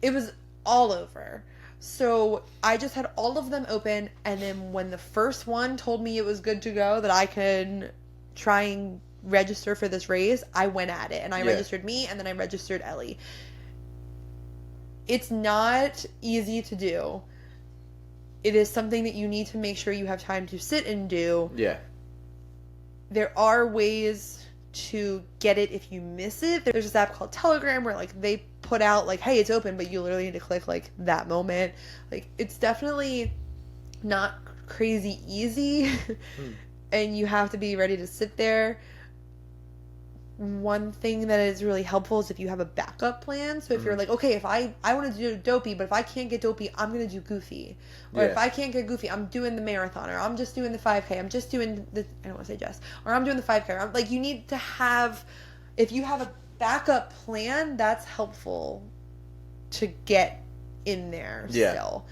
it was all over. So I just had all of them open, and then when the first one told me it was good to go, that I could try and register for this race, I went at it, and I registered me, and then I registered Ellie. It's not easy to do. It is something that you need to make sure you have time to sit and do.
Yeah.
There are ways to get it if you miss it. There's this app called Telegram where like they put out like, hey, it's open, but you literally need to click like that moment. Like, it's definitely not crazy easy. And you have to be ready to sit there. One thing that is really helpful is if you have a backup plan. So if you're like, okay, if I want to do Dopey, but if I can't get Dopey, I'm going to do Goofy. Or if I can't get Goofy, I'm doing the marathon, or I'm just doing the 5K. I'm just doing the, I don't want to say just, or I'm doing the 5K. I'm, like, you need to have, if you have a backup plan, that's helpful to get in there still.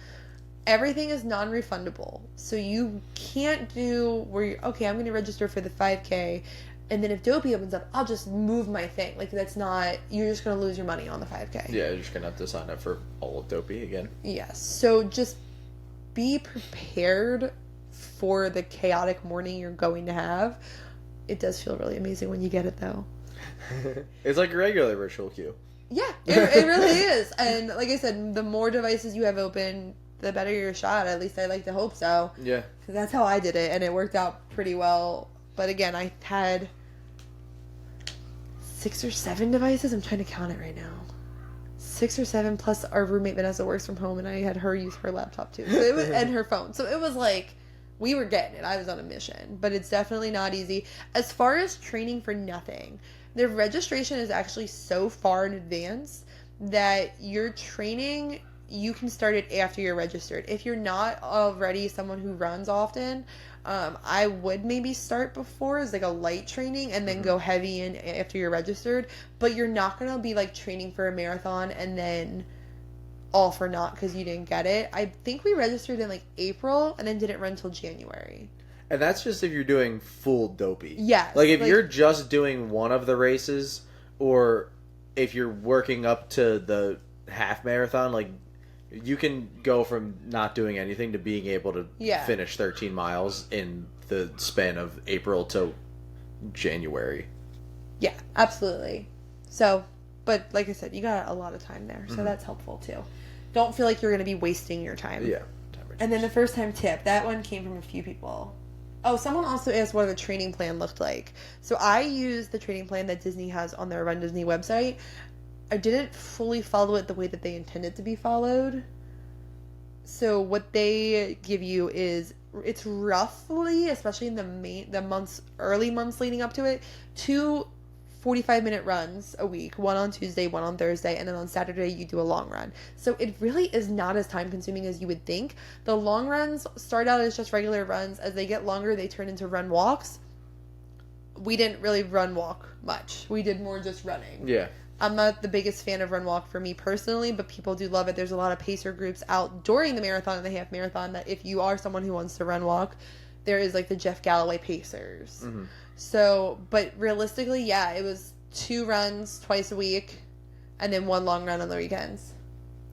Everything is non-refundable. So you can't do where you're, okay, I'm going to register for the 5K. And then if Dopey opens up, I'll just move my thing. Like, that's not, you're just going to lose your money on the 5K.
Yeah, you're just going to have to sign up for all of Dopey again.
Yes. So just be prepared for the chaotic morning you're going to have. It does feel really amazing when you get it, though.
It's like a regular virtual queue.
Yeah, it really is. And like I said, the more devices you have open, the better your shot. At least I like to hope so.
Yeah.
Because that's how I did it, and it worked out pretty well. But again, I had 6 or 7 devices. I'm trying to count it right now. 6 or 7, plus our roommate Vanessa works from home, and I had her use her laptop too, so it was, and her phone. So it was like, we were getting it. I was on a mission, but it's definitely not easy. As far as training for nothing, the registration is actually so far in advance that your training, you can start it after you're registered. If you're not already someone who runs often, I would maybe start before as like a light training and then go heavy in after you're registered. But you're not going to be like training for a marathon and then all for naught because you didn't get it. I think we registered in like April and then didn't run till January.
And that's just if you're doing full Dopey.
Yes.
Like if you're just doing one of the races, or if you're working up to the half marathon, like you can go from not doing anything to being able to finish 13 miles in the span of April to January. Yeah,
absolutely. So, but like I said, you got a lot of time there, so that's helpful too. Don't feel like you're going to be wasting your time.
Yeah.
And then the first time tip, that one came from a few people. Oh, someone also asked what the training plan looked like. So I used the training plan that Disney has on their RunDisney website. I didn't fully follow it the way that they intended to be followed. So what they give you is, it's roughly, especially in the early months leading up to it, 2 45-minute runs a week, one on Tuesday, one on Thursday, and then on Saturday you do a long run. So it really is not as time consuming as you would think. The long runs start out as just regular runs. As they get longer, they turn into run walks. We didn't really run walk much. We did more just running.
Yeah.
I'm not the biggest fan of run walk for me personally, but people do love it. There's a lot of pacer groups out during the marathon and the half marathon that if you are someone who wants to run walk, there is like the Jeff Galloway Pacers. So, but realistically, yeah, it was 2 runs twice a week and then 1 long run on the weekends.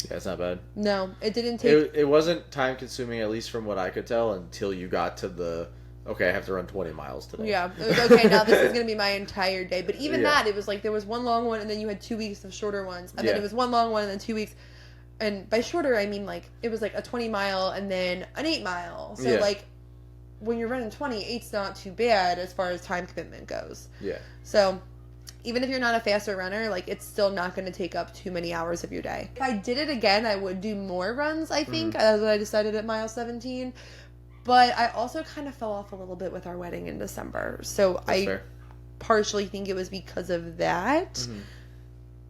Yeah, it's not bad.
No, it didn't take...
It wasn't time consuming, at least from what I could tell, until you got to the, okay, I have to run 20 miles today.
Yeah, it was okay, now this is going to be my entire day. But even that, it was like there was 1 long one and then you had 2 weeks of shorter ones. And then it was 1 long one and then 2 weeks. And by shorter, I mean like it was like a 20 mile and then an 8 mile. So like when you're running 20, 8's not too bad as far as time commitment goes. Yeah. So even if you're not a faster runner, like it's still not going to take up too many hours of your day. If I did it again, I would do more runs, I think. That's what I decided at mile 17. But I also kind of fell off a little bit with our wedding in December. So that's fair. Partially think it was because of that.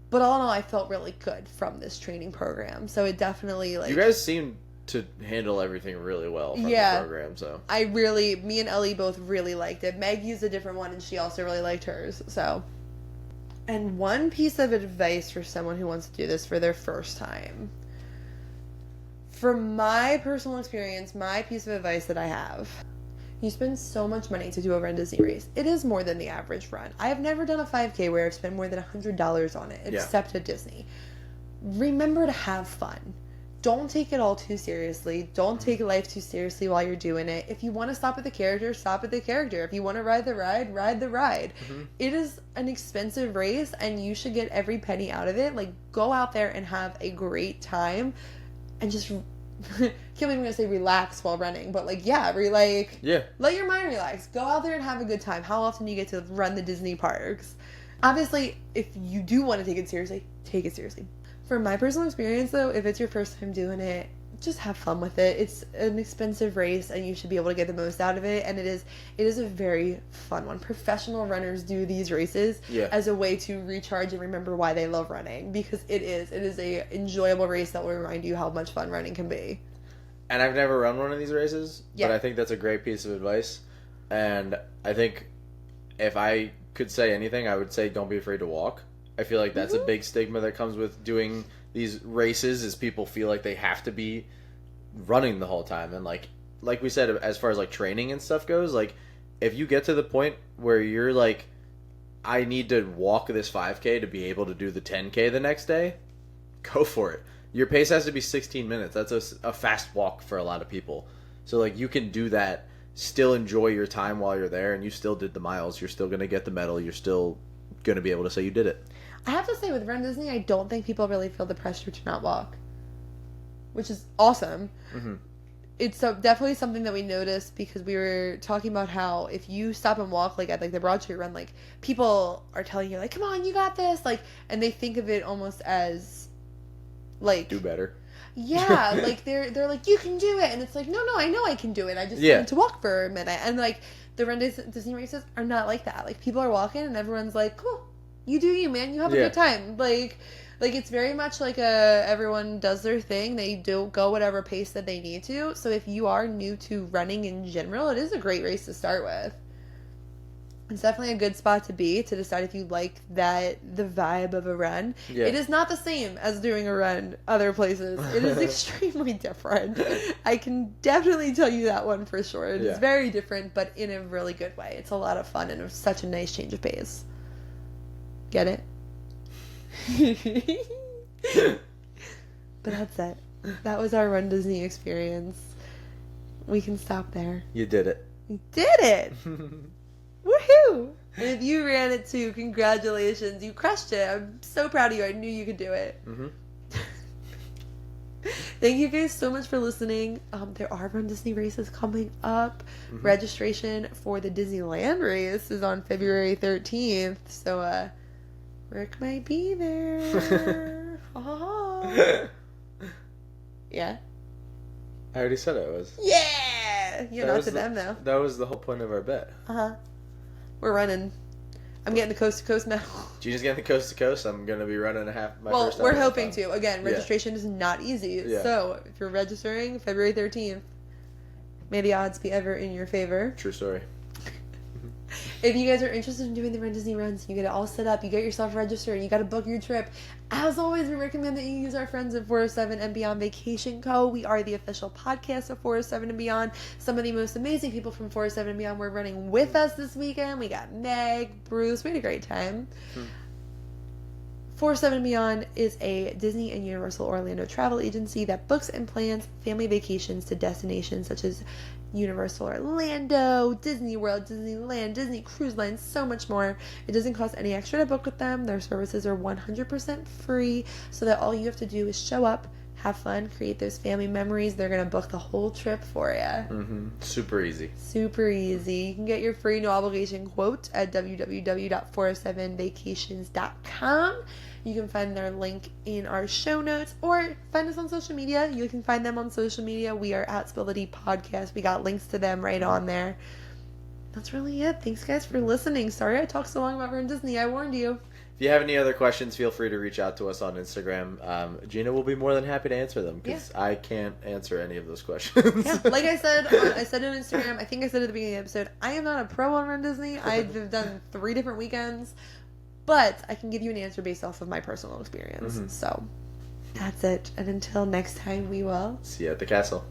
But all in all, I felt really good from this training program. So it definitely like...
You guys seem to handle everything really well from the program, so...
me and Ellie both really liked it. Meg used a different one and she also really liked hers, so... And one piece of advice for someone who wants to do this for their first time. From my personal experience, my piece of advice that I have, you spend so much money to do a Run Disney race. It is more than the average run. I have never done a 5K where I've spent more than $100 on it, except at Disney. Remember to have fun. Don't take it all too seriously. Don't take life too seriously while you're doing it. If you want to stop at the character, stop at the character. If you want to ride the ride, ride the ride. It is an expensive race, and you should get every penny out of it. Like, go out there and have a great time, and just can't believe I'm gonna say relax while running, but let your mind relax. Go out there and have a good time. How often do you get to run the Disney parks? Obviously, if you do want to take it seriously, take it seriously. From my personal experience, though, if it's your first time doing it, just have fun with it. It's an expensive race, and you should be able to get the most out of it. And it is a very fun one. Professional runners do these races as a way to recharge and remember why they love running, because it is a enjoyable race that will remind you how much fun running can be.
And I've never run one of these races, but I think that's a great piece of advice. And I think if I could say anything, I would say don't be afraid to walk. I feel like that's a big stigma that comes with doing these races, is people feel like they have to be running the whole time. And like we said, as far as like training and stuff goes, like if you get to the point where you're like, I need to walk this 5K to be able to do the 10K the next day, go for it. Your pace has to be 16 minutes. That's a fast walk for a lot of people. So like you can do that, still enjoy your time while you're there, and you still did the miles. You're still going to get the medal. You're still going to be able to say you did it.
I have to say, with Run Disney, I don't think people really feel the pressure to not walk, which is awesome. It's definitely something that we noticed, because we were talking about how if you stop and walk, like at like the Broad Street Run, like people are telling you like, come on, you got this, like, and they think of it almost as like
do better.
Yeah, like they're like, you can do it, and it's like, no, I know I can do it. I just need to walk for a minute. And like the Run Disney races are not like that. Like people are walking, and everyone's like, cool. You do you, man. You have a good time. Like it's very much like everyone does their thing. They do go whatever pace that they need to. So if you are new to running in general, it is a great race to start with. It's definitely a good spot to be, to decide if you like the vibe of a run. Yeah. It is not the same as doing a run other places. It is extremely different. I can definitely tell you that one for sure. It is very different, but in a really good way. It's a lot of fun and such a nice change of pace. Get it? But that's it. That was our Run Disney experience. We can stop there.
You did it.
You did it! Woohoo! And if you ran it too, congratulations. You crushed it. I'm so proud of you. I knew you could do it. Thank you guys so much for listening. There are Run Disney races coming up. Registration for the Disneyland race is on February 13th. So, Ric might be there. Yeah?
I already said I was.
Yeah! You're not to them, though.
That was the whole point of our bet.
We're running. I'm getting the coast-to-coast medal.
Gina's getting the coast-to-coast. I'm going to be running first half.
Well, we're hoping to. Again, registration is not easy. Yeah. So, if you're registering February 13th, may the odds be ever in your favor.
True story.
If you guys are interested in doing the Run Disney runs, you get it all set up, you get yourself registered, and you got to book your trip. As always, we recommend that you use our friends at 407 and Beyond Vacation Co. We are the official podcast of 407 and Beyond. Some of the most amazing people from 407 and Beyond were running with us this weekend. We got Meg, Bruce. We had a great time. 407 and Beyond is a Disney and Universal Orlando travel agency that books and plans family vacations to destinations such as Universal Orlando, Disney World, Disneyland, Disney Cruise Line, so much more. It doesn't cost any extra to book with them. Their services are 100% free, so that all you have to do is show up, have fun, create those family memories. They're going to book the whole trip for you.
Super easy.
Super easy. You can get your free no obligation quote at www.407vacations.com. You can find their link in our show notes, or find us on social media. You can find them on social media. We are at Spill the Tea Podcast. We got links to them right on there. That's really it. Thanks, guys, for listening. Sorry I talked so long about Run Disney. I warned you.
If you have any other questions, feel free to reach out to us on Instagram. Gina will be more than happy to answer them, because I can't answer any of those questions.
Like I said on Instagram, I think I said at the beginning of the episode, I am not a pro on Run Disney. I've done 3 different weekends. But I can give you an answer based off of my personal experience. So, That's it. And until next time, we will
See you at the castle.